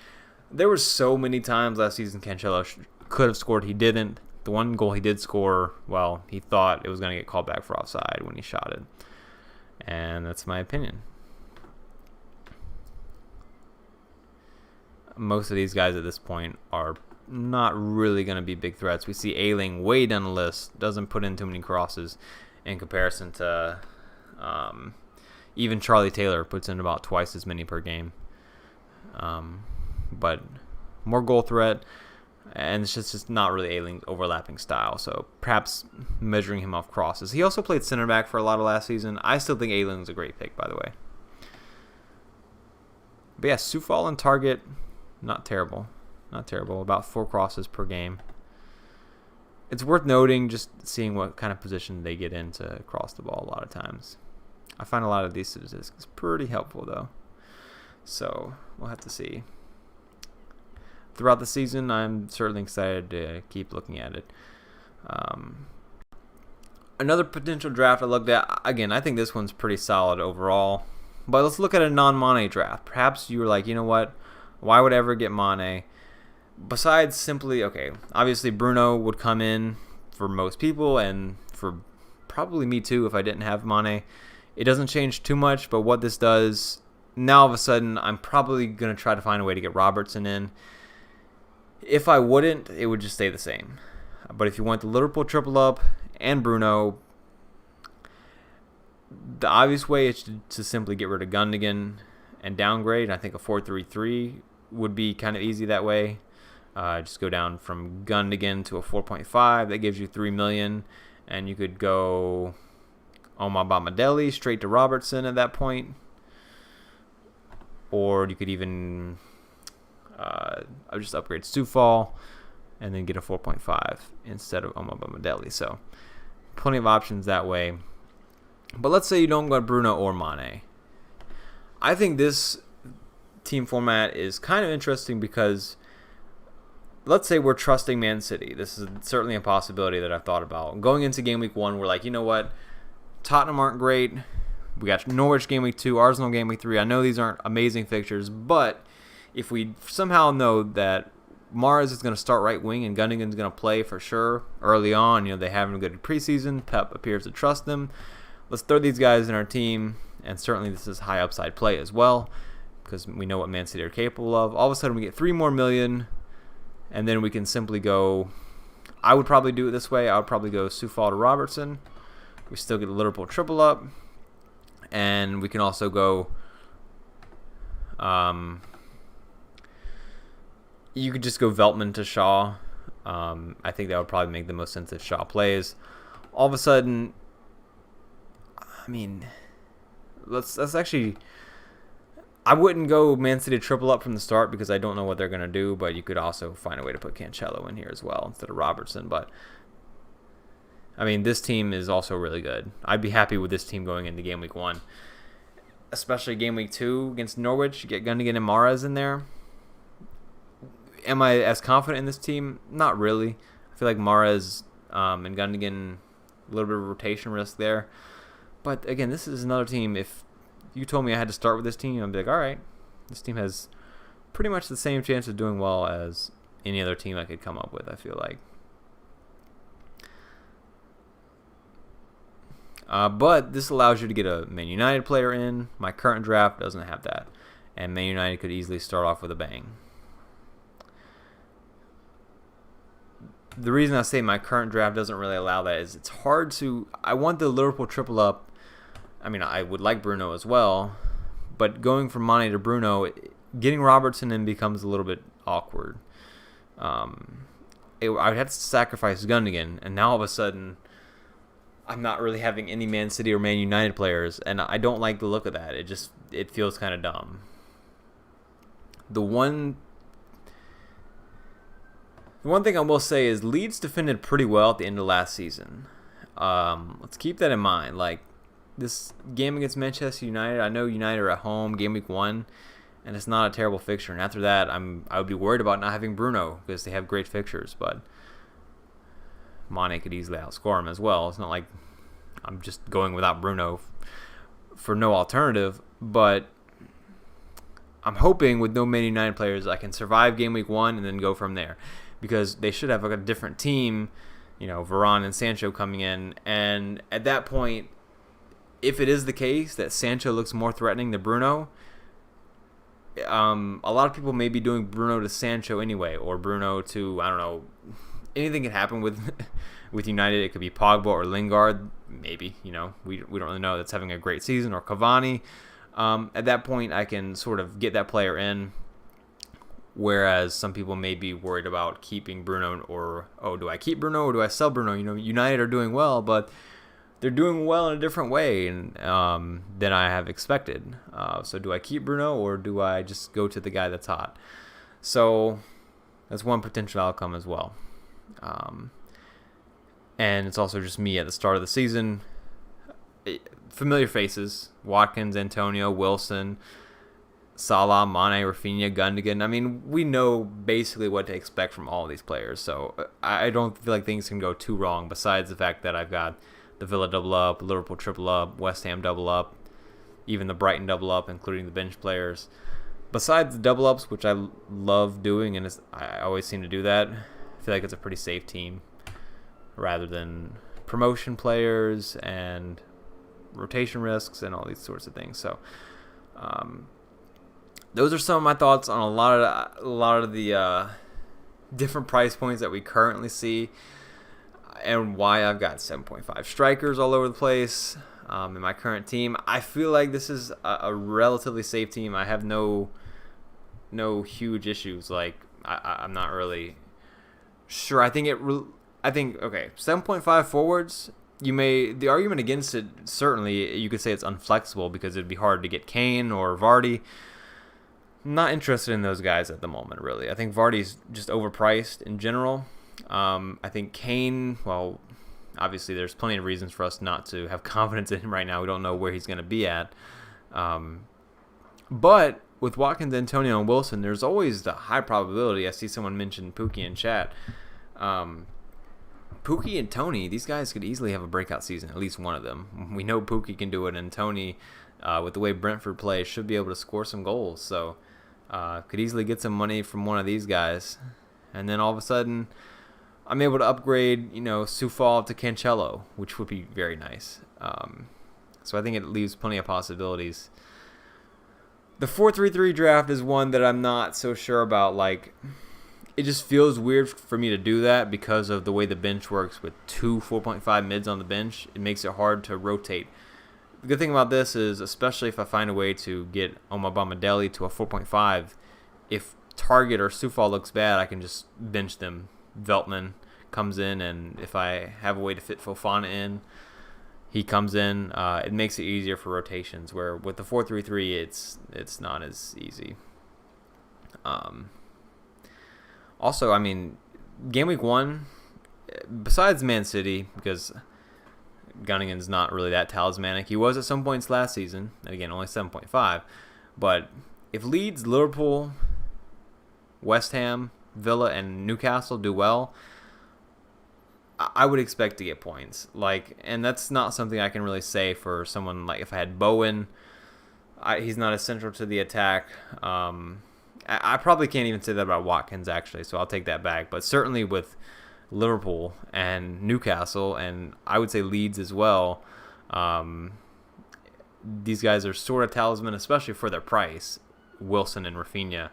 There were so many times last season Cancelo could have scored. He didn't. The one goal he did score, well, he thought it was going to get called back for offside when he shot it. And that's my opinion. Most of these guys at this point are not really going to be big threats. We see Ayling way down the list. Doesn't put in too many crosses in comparison to even Charlie Taylor puts in about twice as many per game. But more goal threat, and it's just not really Ayling's overlapping style. So perhaps measuring him off crosses. He also played center back for a lot of last season. I still think Ayling's a great pick, by the way. But yeah, Soufal and Target, not terrible. Not terrible. About 4 crosses per game. It's worth noting just seeing what kind of position they get in to cross the ball a lot of times. I find a lot of these statistics pretty helpful, though. So we'll have to see. Throughout the season, I'm certainly excited to keep looking at it. Another potential draft I looked at, again, I think this one's pretty solid overall. But let's look at a non-Mane draft. Perhaps you were like, you know what? Why would I ever get Mane? Besides simply, okay, obviously Bruno would come in for most people and for probably me too if I didn't have Mane. It doesn't change too much, but what this does, now all of a sudden I'm probably going to try to find a way to get Robertson in. If I wouldn't, it would just stay the same. But if you want the Liverpool triple up and Bruno, the obvious way is to simply get rid of Gundogan and downgrade. I think a 4-3-3 would be kind of easy that way. Just go down from Gundogan to a 4.5. That gives you 3 million, and you could go Omar Bamadeli straight to Robertson at that point, or you could even just upgrade Soufal and then get a 4.5 instead of Omar Bamadeli. So plenty of options that way. But let's say you don't go Bruno or Mane. I think this team format is kind of interesting because let's say we're trusting Man City. This is certainly a possibility that I've thought about. Going into game week 1, we're like, you know what? Tottenham aren't great. We got Norwich game week 2, Arsenal game week 3. I know these aren't amazing fixtures, but if we somehow know that Mahrez is going to start right wing and Gundogan's going to play for sure early on, they haven't a good preseason. Pep appears to trust them. Let's throw these guys in our team, and certainly this is high upside play as well because we know what Man City are capable of. All of a sudden we get 3 more million, and then we can simply go. I would probably do it this way. I would probably go Soufal to Robertson. We still get a Liverpool triple up, and we can also go. You could just go Veltman to Shaw. I think that would probably make the most sense if Shaw plays. All of a sudden, I mean, let's actually. I wouldn't go Man City triple up from the start because I don't know what they're going to do, but you could also find a way to put Cancelo in here as well instead of Robertson. But, I mean, this team is also really good. I'd be happy with this team going into game week 1. Especially game week 2 against Norwich. You get Gundogan and Mahrez in there. Am I as confident in this team? Not really. I feel like Mahrez and Gundogan, a little bit of rotation risk there. But, again, this is another team. If you told me I had to start with this team, I'd be like, all right, this team has pretty much the same chance of doing well as any other team I could come up with, I feel like. But this allows you to get a Man United player in. My current draft doesn't have that. And Man United could easily start off with a bang. The reason I say my current draft doesn't really allow that is it's hard to. I want the Liverpool triple up, I mean, I would like Bruno as well, but going from Mane to Bruno, getting Robertson in becomes a little bit awkward. I would have to sacrifice Gundogan, and now all of a sudden, I'm not really having any Man City or Man United players, and I don't like the look of that. It feels kind of dumb. The one thing I will say is Leeds defended pretty well at the end of last season. Let's keep that in mind. Like, this game against Manchester United, I know United are at home, game week 1, and it's not a terrible fixture. And after that, I would be worried about not having Bruno because they have great fixtures, but Mane could easily outscore him as well. It's not like I'm just going without Bruno for no alternative, but I'm hoping with no Man United players I can survive game week 1 and then go from there, because they should have a different team, Varane and Sancho coming in, and at that point, if it is the case that Sancho looks more threatening than Bruno, a lot of people may be doing Bruno to Sancho anyway, or Bruno to, I don't know, anything can happen with United. It could be Pogba or Lingard, maybe, we don't really know, that's having a great season, or Cavani. At that point, I can sort of get that player in, whereas some people may be worried about keeping Bruno, or, do I keep Bruno or do I sell Bruno? United are doing well, but they're doing well in a different way than I have expected. So do I keep Bruno or do I just go to the guy that's hot? So that's one potential outcome as well. And it's also just me at the start of the season. Familiar faces: Watkins, Antonio, Wilson, Salah, Mane, Rafinha, Gundogan. I mean, we know basically what to expect from all of these players. So I don't feel like things can go too wrong, besides the fact that I've got the Villa double up, Liverpool triple up, West Ham double up, even the Brighton double up, including the bench players. Besides the double ups, which I love doing, and I always seem to do that, I feel like it's a pretty safe team rather than promotion players and rotation risks and all these sorts of things. So those are some of my thoughts on a lot of the different price points that we currently see, and why I've got 7.5 strikers all over the place in my current team. I feel like this is a relatively safe team. I have no huge issues. Like, I'm not really sure. I think okay, 7.5 forwards. The argument against it, certainly you could say it's unflexible because it'd be hard to get Kane or Vardy. Not interested in those guys at the moment, really. I think Vardy's just overpriced in general. I think Kane, well, obviously there's plenty of reasons for us not to have confidence in him right now. We don't know where he's going to be at. But with Watkins, Antonio, and Wilson, there's always the high probability. I see someone mention Pookie in chat. Pookie and Tony, these guys could easily have a breakout season, at least one of them. We know Pookie can do it, and Tony, with the way Brentford plays, should be able to score some goals. So could easily get some money from one of these guys. And then all of a sudden, I'm able to upgrade, Sufal to Cancelo, which would be very nice. So I think it leaves plenty of possibilities. The 4-3-3 draft is one that I'm not so sure about. Like, it just feels weird for me to do that because of the way the bench works with 2 4.5 mids on the bench. It makes it hard to rotate. The good thing about this is, especially if I find a way to get Omabamidele to a 4.5, if Target or Sufal looks bad, I can just bench them. Veltman comes in, and if I have a way to fit Fofana in, he comes in. It makes it easier for rotations, where with the 4-3-3, it's not as easy. Also, I mean, game week 1, besides Man City, because Gunningen's not really that talismanic. He was at some points last season, and again, only 7.5. But if Leeds, Liverpool, West Ham, Villa, and Newcastle do well, I would expect to get points. And that's not something I can really say for someone like if I had Bowen. He's not as central to the attack. I probably can't even say that about Watkins, actually, so I'll take that back. But certainly with Liverpool and Newcastle, and I would say Leeds as well, these guys are sort of talisman, especially for their price. Wilson and Rafinha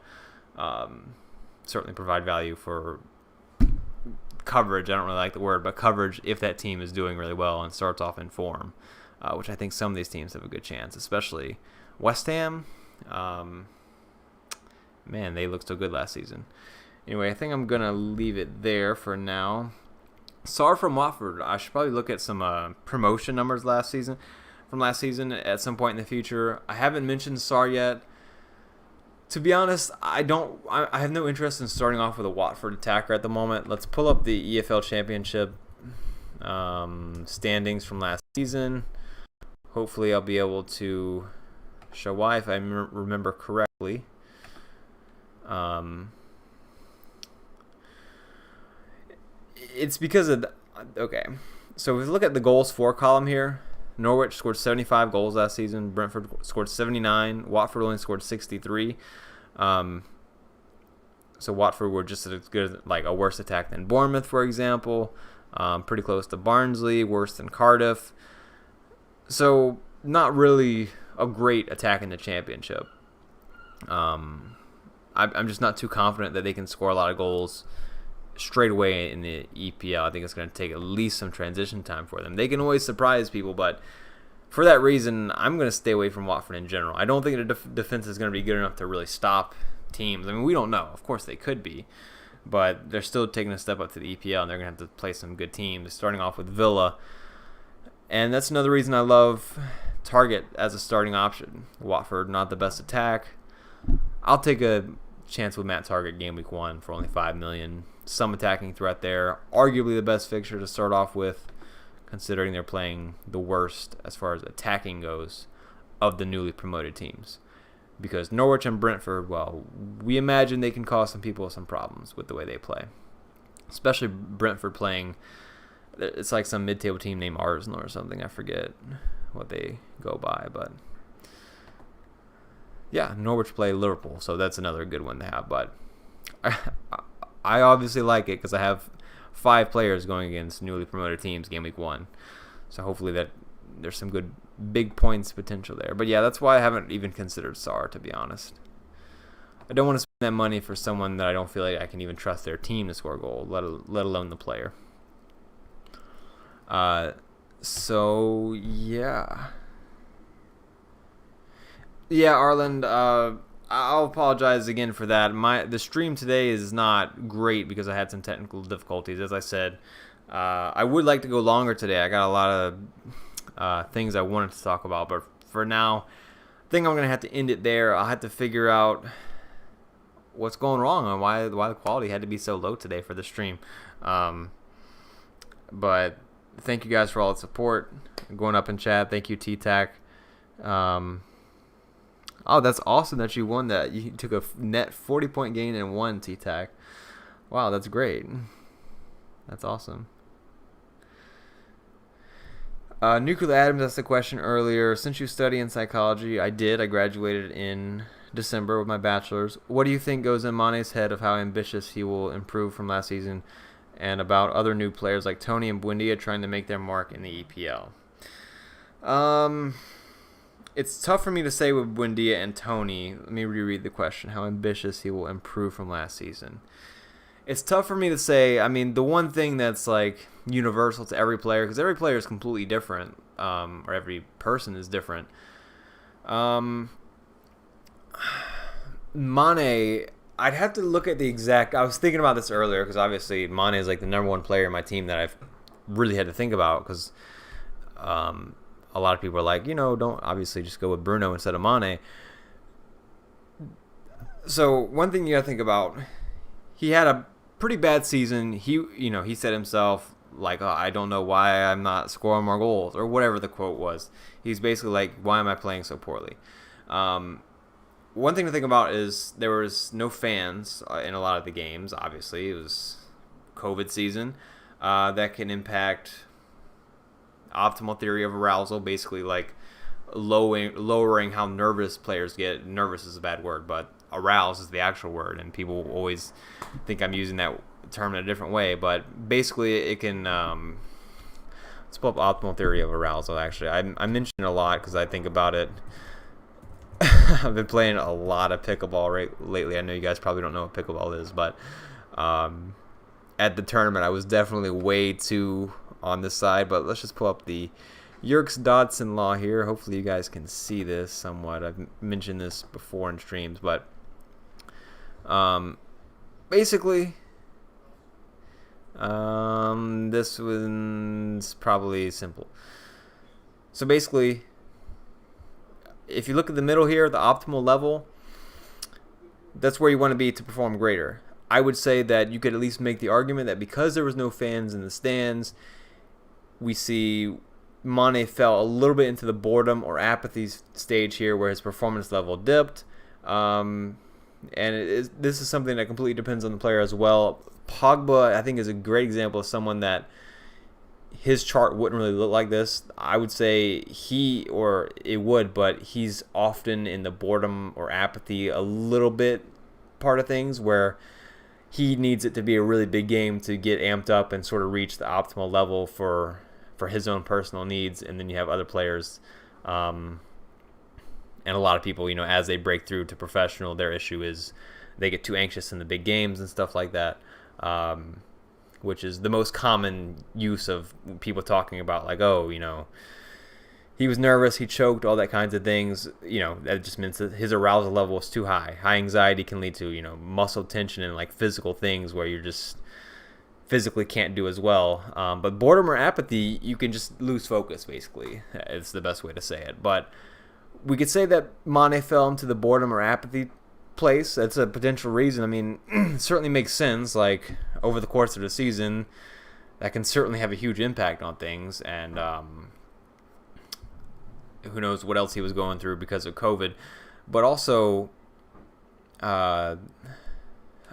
certainly provide value for coverage. I don't really like the word, but coverage if that team is doing really well and starts off in form. which I think some of these teams have a good chance, especially West Ham. Man, they looked so good last season. Anyway, I think I'm going to leave it there for now. Sarr from Watford. I should probably look at some promotion numbers from last season at some point in the future. I haven't mentioned Sarr yet. To be honest, I have no interest in starting off with a Watford attacker at the moment. Let's pull up the EFL Championship standings from last season. Hopefully, I'll be able to show why if I remember correctly. It's because of okay. So if we look at the goals for column here, Norwich scored 75 goals last season. Brentford scored 79. Watford only scored 63. So Watford were just as good, like a worse attack than Bournemouth, for example. Pretty close to Barnsley, worse than Cardiff. So not really a great attack in the Championship. I'm just not too confident that they can score a lot of goals straight away in the EPL. I think it's going to take at least some transition time for them. They can always surprise people, but for that reason, I'm going to stay away from Watford in general. I don't think the defense is going to be good enough to really stop teams. I mean, we don't know. Of course, they could be, but they're still taking a step up to the EPL, and they're going to have to play some good teams, starting off with Villa. And that's another reason I love Target as a starting option. Watford, not the best attack. I'll take a chance with Matt Target game week 1 for only $5 million. Some attacking threat there. Arguably the best fixture to start off with, considering they're playing the worst as far as attacking goes of the newly promoted teams. Because Norwich and Brentford, well, we imagine they can cause some people some problems with the way they play. Especially Brentford playing, it's like some mid-table team named Arsenal or something. I forget what they go by, but yeah, Norwich play Liverpool, so that's another good one to have. But I obviously like it because I have 5 players going against newly promoted teams game week 1. So hopefully that there's some good big points potential there. But yeah, that's why I haven't even considered Sarr, to be honest. I don't want to spend that money for someone that I don't feel like I can even trust their team to score a goal, let alone the player. So yeah. Yeah, Arland, I'll apologize again for that. The stream today is not great because I had some technical difficulties. As I said, I would like to go longer today. I got a lot of things I wanted to talk about, but for now, I think I'm going to have to end it there. I'll have to figure out what's going wrong and why the quality had to be so low today for the stream. But thank you guys for all the support. Going up in chat. Thank you, T-Tac. Oh, that's awesome that you won that. You took a net 40-point gain and won, T-Tac. Wow, that's great. That's awesome. Nuclear Adams asked the question earlier. Since you study in psychology, I did. I graduated in December with my bachelor's. What do you think goes in Mane's head of how ambitious he will improve from last season and about other new players like Tony and Buendia trying to make their mark in the EPL? It's tough for me to say with Buendia and Tony. Let me reread the question. How ambitious he will improve from last season. It's tough for me to say. I mean, the one thing that's like universal to every player, because every player is completely different, or every person is different. Mane, I'd have to look at the exact. I was thinking about this earlier because obviously Mane is like the number 1 player in my team that I've really had to think about because a lot of people are like, don't obviously just go with Bruno instead of Mane. So one thing you got to think about, he had a pretty bad season. He said himself like, I don't know why I'm not scoring more goals or whatever the quote was. He's basically like, why am I playing so poorly? One thing to think about is there was no fans in a lot of the games. Obviously, it was COVID season. That can impact optimal theory of arousal, basically like lowering how nervous players get. Nervous is a bad word, but arouse is the actual word, and people always think I'm using that term in a different way. But basically, it can. Let's pull up optimal theory of arousal. Actually, I mention it a lot because I think about it. I've been playing a lot of pickleball lately. I know you guys probably don't know what pickleball is, but at the tournament, I was definitely way too on this side. But let's just pull up the Yerkes Dodson Law here. Hopefully you guys can see this somewhat. I've mentioned this before in streams, but basically, this one's probably simple. So basically, if you look at the middle here, the optimal level, that's where you want to be to perform greater. I would say that you could at least make the argument that because there was no fans in the stands, we see Mane fell a little bit into the boredom or apathy stage here where his performance level dipped. And this is something that completely depends on the player as well. Pogba, I think, is a great example of someone that his chart wouldn't really look like this. I would say it would, but he's often in the boredom or apathy a little bit part of things where he needs it to be a really big game to get amped up and sort of reach the optimal level for his own personal needs. And then you have other players and a lot of people, as they break through to professional, their issue is they get too anxious in the big games and stuff like that, which is the most common use of people talking about, like, oh, he was nervous, he choked, all that kinds of things. That just means that his arousal level is too high. High anxiety can lead to, muscle tension and like physical things where you just physically can't do as well. But boredom or apathy, you can just lose focus, basically. It's the best way to say it. But we could say that Mane fell into the boredom or apathy place. That's a potential reason. I mean, it certainly makes sense. Like, over the course of the season, that can certainly have a huge impact on things. And who knows what else he was going through because of COVID. But also, oh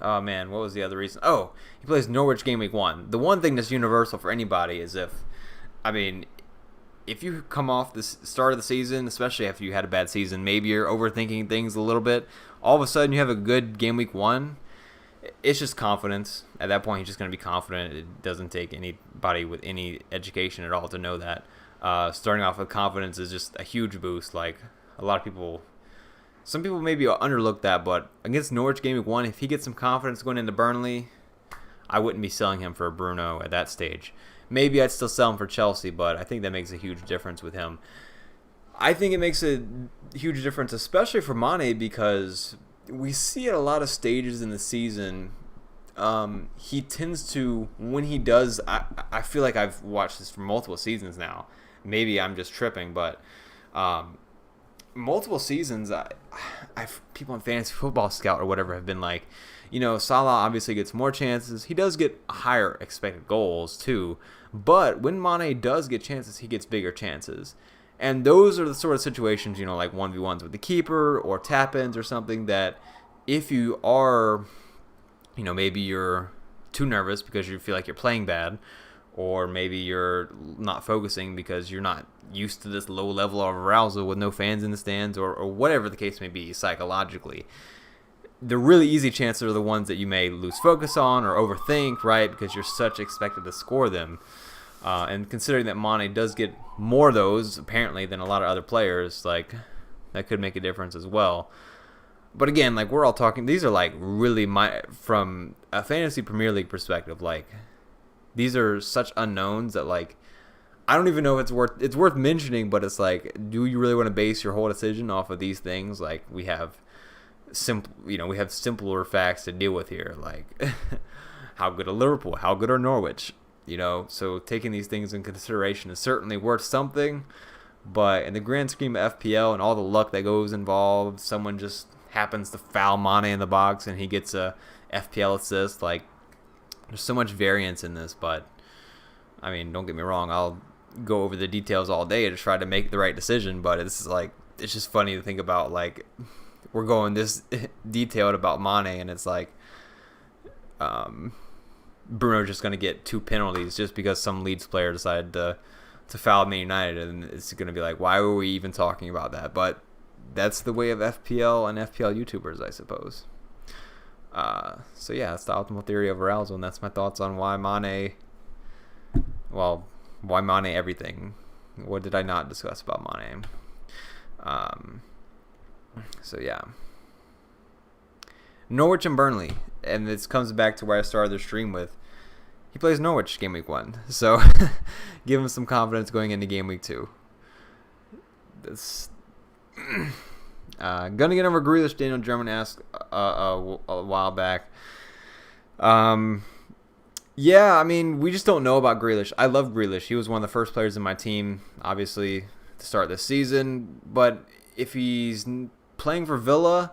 man, what was the other reason? Oh, he plays Norwich game week 1. The one thing that's universal for anybody is if you come off the start of the season, especially after you had a bad season, maybe you're overthinking things a little bit. All of a sudden, you have a good game week 1. It's just confidence. At that point, you're just going to be confident. It doesn't take anybody with any education at all to know that. Starting off with confidence is just a huge boost. Like, a lot of people, some people maybe underlook that, but against Norwich game week 1, if he gets some confidence going into Burnley, I wouldn't be selling him for Bruno at that stage. Maybe I'd still sell him for Chelsea, but I think that makes a huge difference with him. I think it makes a huge difference, especially for Mane, because we see at a lot of stages in the season, he tends to, when he does, I feel like I've watched this for multiple seasons now. Maybe I'm just tripping, but multiple seasons, people on Fantasy Football Scout or whatever have been like, Salah obviously gets more chances. He does get higher expected goals too, but when Mane does get chances, he gets bigger chances. And those are the sort of situations, like 1v1s with the keeper or tap-ins or something that if you are, maybe you're too nervous because you feel like you're playing bad, or maybe you're not focusing because you're not used to this low level of arousal with no fans in the stands, or whatever the case may be psychologically. The really easy chances are the ones that you may lose focus on or overthink, right? Because you're such expected to score them. And considering that Mane does get more of those, apparently, than a lot of other players, like, that could make a difference as well. But again, like, we're all talking, these are like really from a fantasy Premier League perspective, like, these are such unknowns that, like, I don't even know if it's worth mentioning, but it's like, do you really want to base your whole decision off of these things? Like, we have simpler facts to deal with here, like how good are Liverpool, how good are Norwich, so taking these things in consideration is certainly worth something. But in the grand scheme of FPL and all the luck that goes involved, someone just happens to foul Mane in the box and he gets a FPL assist. Like, there's so much variance in this, but I mean, don't get me wrong, I'll go over the details all day to try to make the right decision, but it's just funny to think about, like, we're going this detailed about Mane, and it's like Bruno's just going to get 2 penalties just because some Leeds player decided to foul Man United, and it's going to be like, why were we even talking about that? But that's the way of FPL and FPL YouTubers, I suppose. So yeah, that's the optimal theory of arousal, and that's my thoughts on why Mane everything. What did I not discuss about Mane? So yeah, Norwich and Burnley, and this comes back to where I started the stream with. He plays Norwich game week 1, so give him some confidence going into game week 2. This gonna get over Grealish. Daniel German asked a while back. Yeah, I mean, we just don't know about Grealish. I love Grealish. He was one of the first players in my team, obviously, to start this season. But if he's playing for Villa,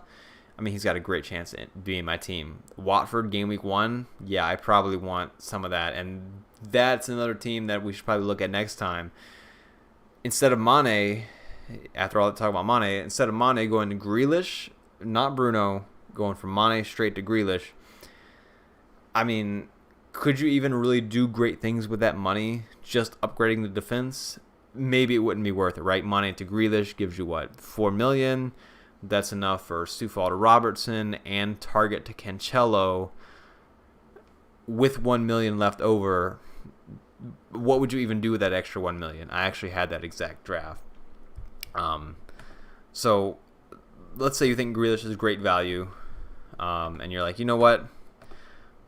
I mean, he's got a great chance at being my team. Watford, game week 1, yeah, I probably want some of that. And that's another team that we should probably look at next time. Instead of Mane, after all the talk about Mane, instead of Mane going to Grealish, not Bruno, going from Mane straight to Grealish, I mean, could you even really do great things with that money? Just upgrading the defense? Maybe it wouldn't be worth it, right? Mane to Grealish gives you, what, 4 million? That's enough for Sufal to Robertson and Target to Cancelo with 1 million left over. What would you even do with that extra 1 million? I actually had that exact draft. So let's say you think Grealish is great value, and you're like, you know what?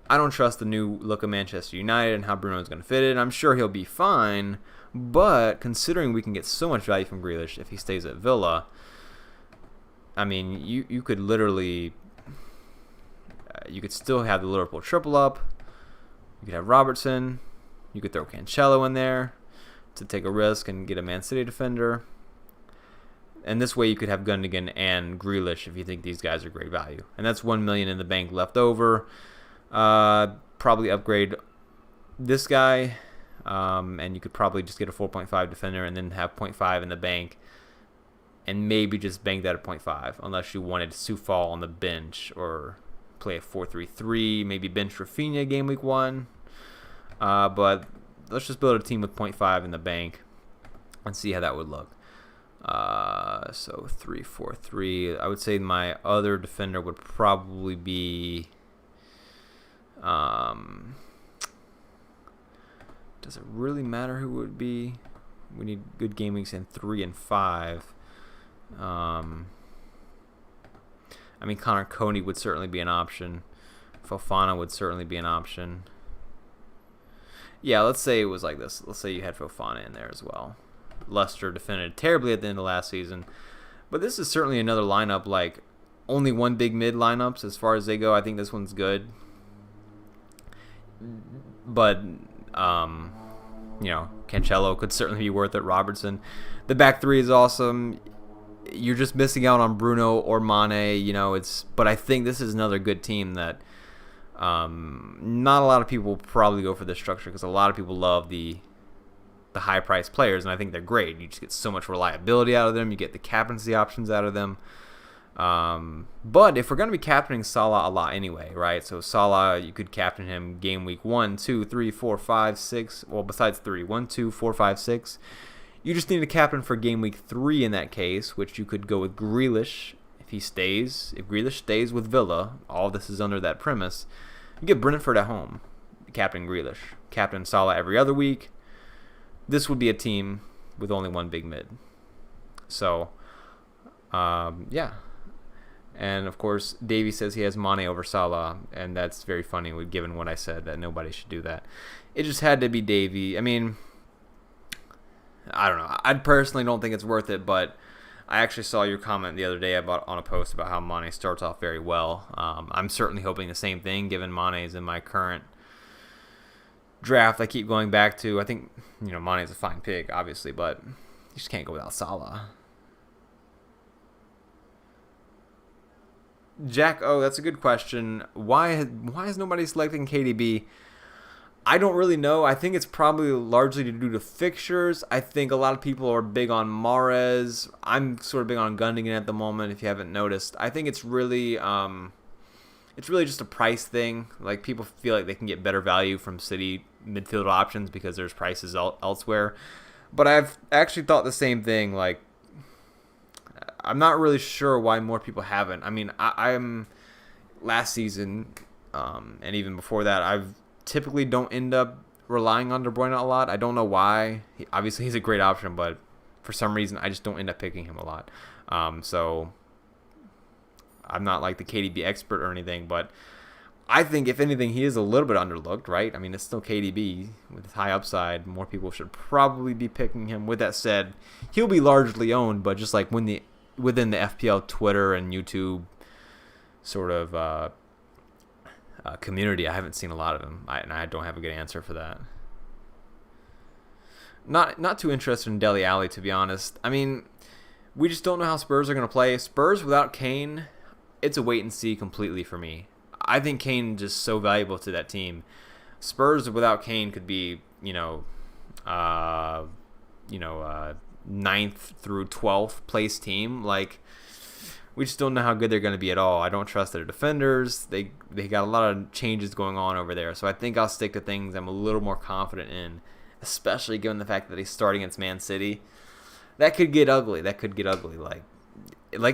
I don't trust the new look of Manchester United and how Bruno's going to fit in. I'm sure he'll be fine, but considering we can get so much value from Grealish if he stays at Villa, I mean, you could literally, you could still have the Liverpool triple up. You could have Robertson. You could throw Cancelo in there to take a risk and get a Man City defender. And this way you could have Gundogan and Grealish if you think these guys are great value. And that's 1 million in the bank left over. Probably upgrade this guy, and you could probably just get a 4.5 defender and then have 0.5 in the bank, and maybe just bank that at 0.5 unless you wanted Sufal on the bench or play a 4-3-3, maybe bench Rafinha game week 1. But let's just build a team with 0.5 in the bank and see how that would look. So 3-4-3. I would say my other defender would probably be. Does it really matter who it would be? We need good game weeks in 3 and 5. I mean, Connor Coney would certainly be an option. Fofana would certainly be an option. Yeah, let's say it was like this. Let's say you had Fofana in there as well. Leicester defended terribly at the end of last season. But this is certainly another lineup, like only one big mid lineups as far as they go. I think this one's good. But, Cancelo could certainly be worth it. Robertson. The back 3 is awesome. You're just missing out on Bruno or Mane. But I think this is another good team that not a lot of people will probably go for this structure because a lot of people love the high-priced players, and I think they're great. You just get so much reliability out of them. You get the captaincy options out of them. But if we're going to be captaining Salah a lot anyway, right? So Salah, you could captain him game week 1, 2, 3, 4, 5, 6. Well, besides 3, 1, 2, 4, 5, 6. You just need a captain for game week 3 in that case, which you could go with Grealish if he stays. If Grealish stays with Villa, all this is under that premise. You get Brentford at home, captain Grealish. Captain Salah every other week. This would be a team with only one big mid. So, yeah. And, of course, Davey says he has Mane over Salah, and that's very funny given what I said, that nobody should do that. It just had to be Davey. I mean, I don't know. I personally don't think it's worth it, but I actually saw your comment the other day on a post about how Mane starts off very well. I'm certainly hoping the same thing, given Mane is in my current draft I keep going back to. I think, Mane is a fine pick, obviously, but you just can't go without Salah. Jack, that's a good question. Why is nobody selecting KDB? I don't really know. I think it's probably largely due to fixtures. I think a lot of people are big on Mahrez. I'm sort of big on Gundogan at the moment, if you haven't noticed. I think it's really just a price thing. Like, people feel like they can get better value from City midfield options because there's prices elsewhere. But I've actually thought the same thing. Like, I'm not really sure why more people haven't. I mean, I'm last season, and even before that, I've typically don't end up relying on De Bruyne a lot. I don't know why. Obviously, he's a great option, but for some reason, I just don't end up picking him a lot. So I'm not like the KDB expert or anything, but I think, if anything, he is a little bit underlooked, right? I mean, it's still KDB with his high upside. More people should probably be picking him. With that said, he'll be largely owned, but just like within the FPL Twitter and YouTube sort of community, I haven't seen a lot of him, and I don't have a good answer for that. Not too interested in Dele Alli, to be honest. I mean, we just don't know how Spurs are going to play. Spurs without Kane, it's a wait and see completely for me. I think Kane is just so valuable to that team. Spurs without Kane could be, 9th through 12th place team. Like, we just don't know how good they're going to be at all. I don't trust their defenders. They got a lot of changes going on over there. So I think I'll stick to things I'm a little more confident in, especially given the fact that he's starting against Man City. That could get ugly. Like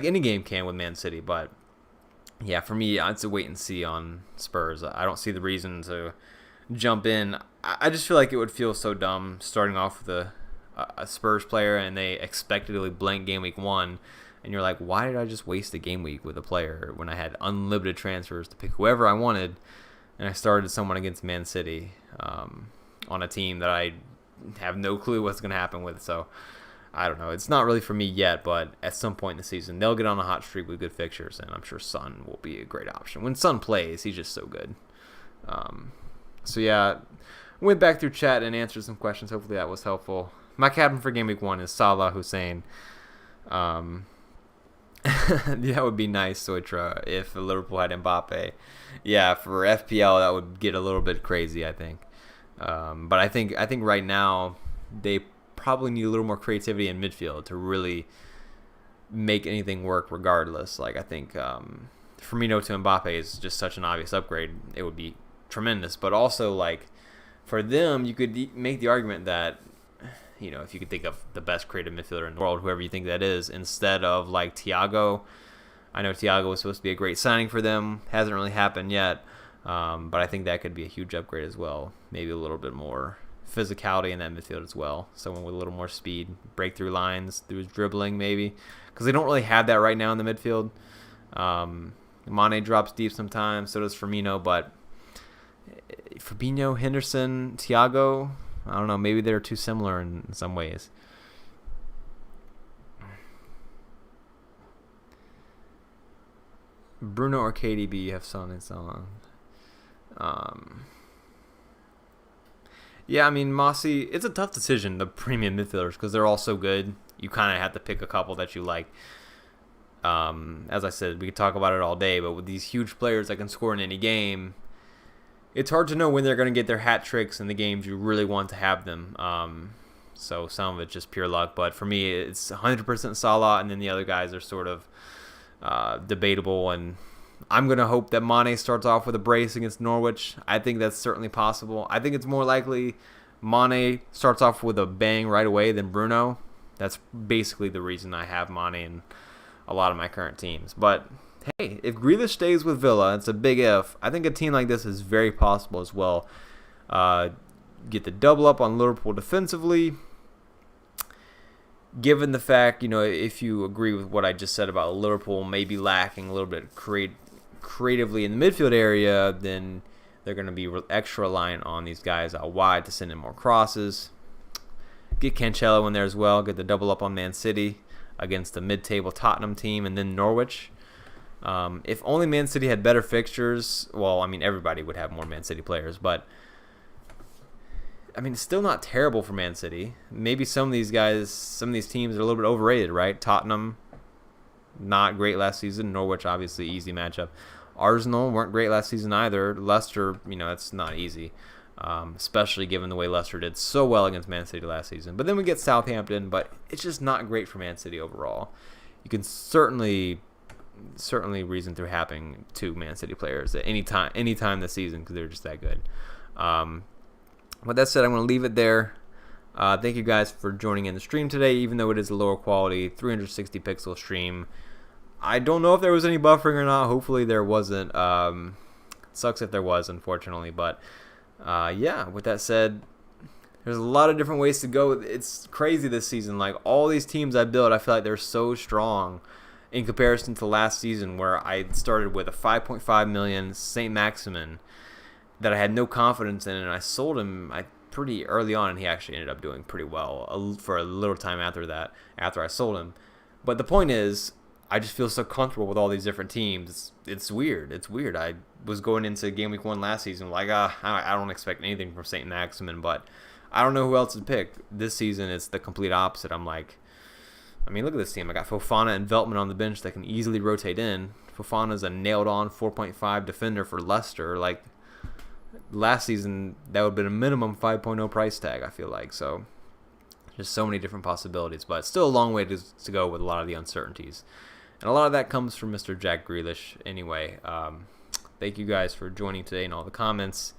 any game can with Man City, but yeah, for me, it's a wait and see on Spurs. I don't see the reason to jump in. I just feel like it would feel so dumb starting off with a Spurs player and they expectedly blank game week 1, and you're like, why did I just waste a game week with a player when I had unlimited transfers to pick whoever I wanted, and I started someone against Man City on a team that I have no clue what's going to happen with. So I don't know. It's not really for me yet, but at some point in the season, they'll get on a hot streak with good fixtures, and I'm sure Son will be a great option. When Son plays, he's just so good. So yeah, went back through chat and answered some questions. Hopefully that was helpful. My captain for Game Week 1 is Salah Hussein. That would be nice, Soitra, if Liverpool had Mbappe. Yeah, for FPL, that would get a little bit crazy, I think. But I think right now, they probably need a little more creativity in midfield to really make anything work regardless. Like, I think Firmino to Mbappe is just such an obvious upgrade. It would be tremendous. But also, like, for them, you could make the argument that, if you could think of the best creative midfielder in the world, whoever you think that is, instead of, like, Thiago. I know Thiago was supposed to be a great signing for them. Hasn't really happened yet. But I think that could be a huge upgrade as well. Maybe a little bit more physicality in that midfield as well. Someone with a little more speed, breakthrough lines through his dribbling maybe, because they don't really have that right now in the midfield. Mane drops deep sometimes, so does Firmino, but Fabinho, Henderson, Thiago, I don't know, maybe they're too similar in some ways. Bruno or KDB, you have Son and so on. Yeah, I mean, Mossy, it's a tough decision, the premium midfielders, because they're all so good. You kind of have to pick a couple that you like. As I said, we could talk about it all day, but with these huge players that can score in any game, it's hard to know when they're going to get their hat tricks in the games you really want to have them. So some of it's just pure luck. But for me, it's 100% Salah, and then the other guys are sort of debatable. And I'm going to hope that Mane starts off with a brace against Norwich. I think that's certainly possible. I think it's more likely Mane starts off with a bang right away than Bruno. That's basically the reason I have Mane in a lot of my current teams. But hey, if Grealish stays with Villa, it's a big if. I think a team like this is very possible as well. Get the double up on Liverpool defensively. Given the fact, if you agree with what I just said about Liverpool maybe lacking a little bit creatively in the midfield area, then they're going to be extra reliant on these guys out wide to send in more crosses. Get Cancelo in there as well. Get the double up on Man City against the mid-table Tottenham team and then Norwich. If only Man City had better fixtures, well, I mean, everybody would have more Man City players, but I mean, it's still not terrible for Man City. Maybe some of these teams are a little bit overrated, right? Tottenham, not great last season. Norwich, obviously, easy matchup. Arsenal weren't great last season either. Leicester, it's not easy, especially given the way Leicester did so well against Man City last season. But then we get Southampton, but it's just not great for Man City overall. You can certainly reason through happening to Man City players at any time this season because they're just that good. With that said, I'm going to leave it there. Thank you guys for joining in the stream today, even though it is a lower quality 360 pixel stream. I don't know if there was any buffering or not. Hopefully there wasn't. Sucks if there was, unfortunately. But yeah, with that said, there's a lot of different ways to go. It's crazy this season. Like all these teams I built, I feel like they're so strong. in comparison to last season where I started with a 5.5 million St. Maximin that I had no confidence in, and I sold him pretty early on, and he actually ended up doing pretty well for a little time after that, after I sold him. But the point is, I just feel so comfortable with all these different teams. It's weird. It's weird. I was going into game week 1 last season like, I don't expect anything from St. Maximin, but I don't know who else to pick. This season, it's the complete opposite. I'm like, I mean, look at this team. I got Fofana and Veltman on the bench that can easily rotate in. Fofana's a nailed-on 4.5 defender for Leicester. Like, last season, that would have been a minimum 5.0 price tag, I feel like. So, just so many different possibilities. But still a long way to go with a lot of the uncertainties. And a lot of that comes from Mr. Jack Grealish anyway. Thank you guys for joining today and all the comments.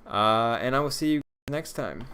And I will see you next time.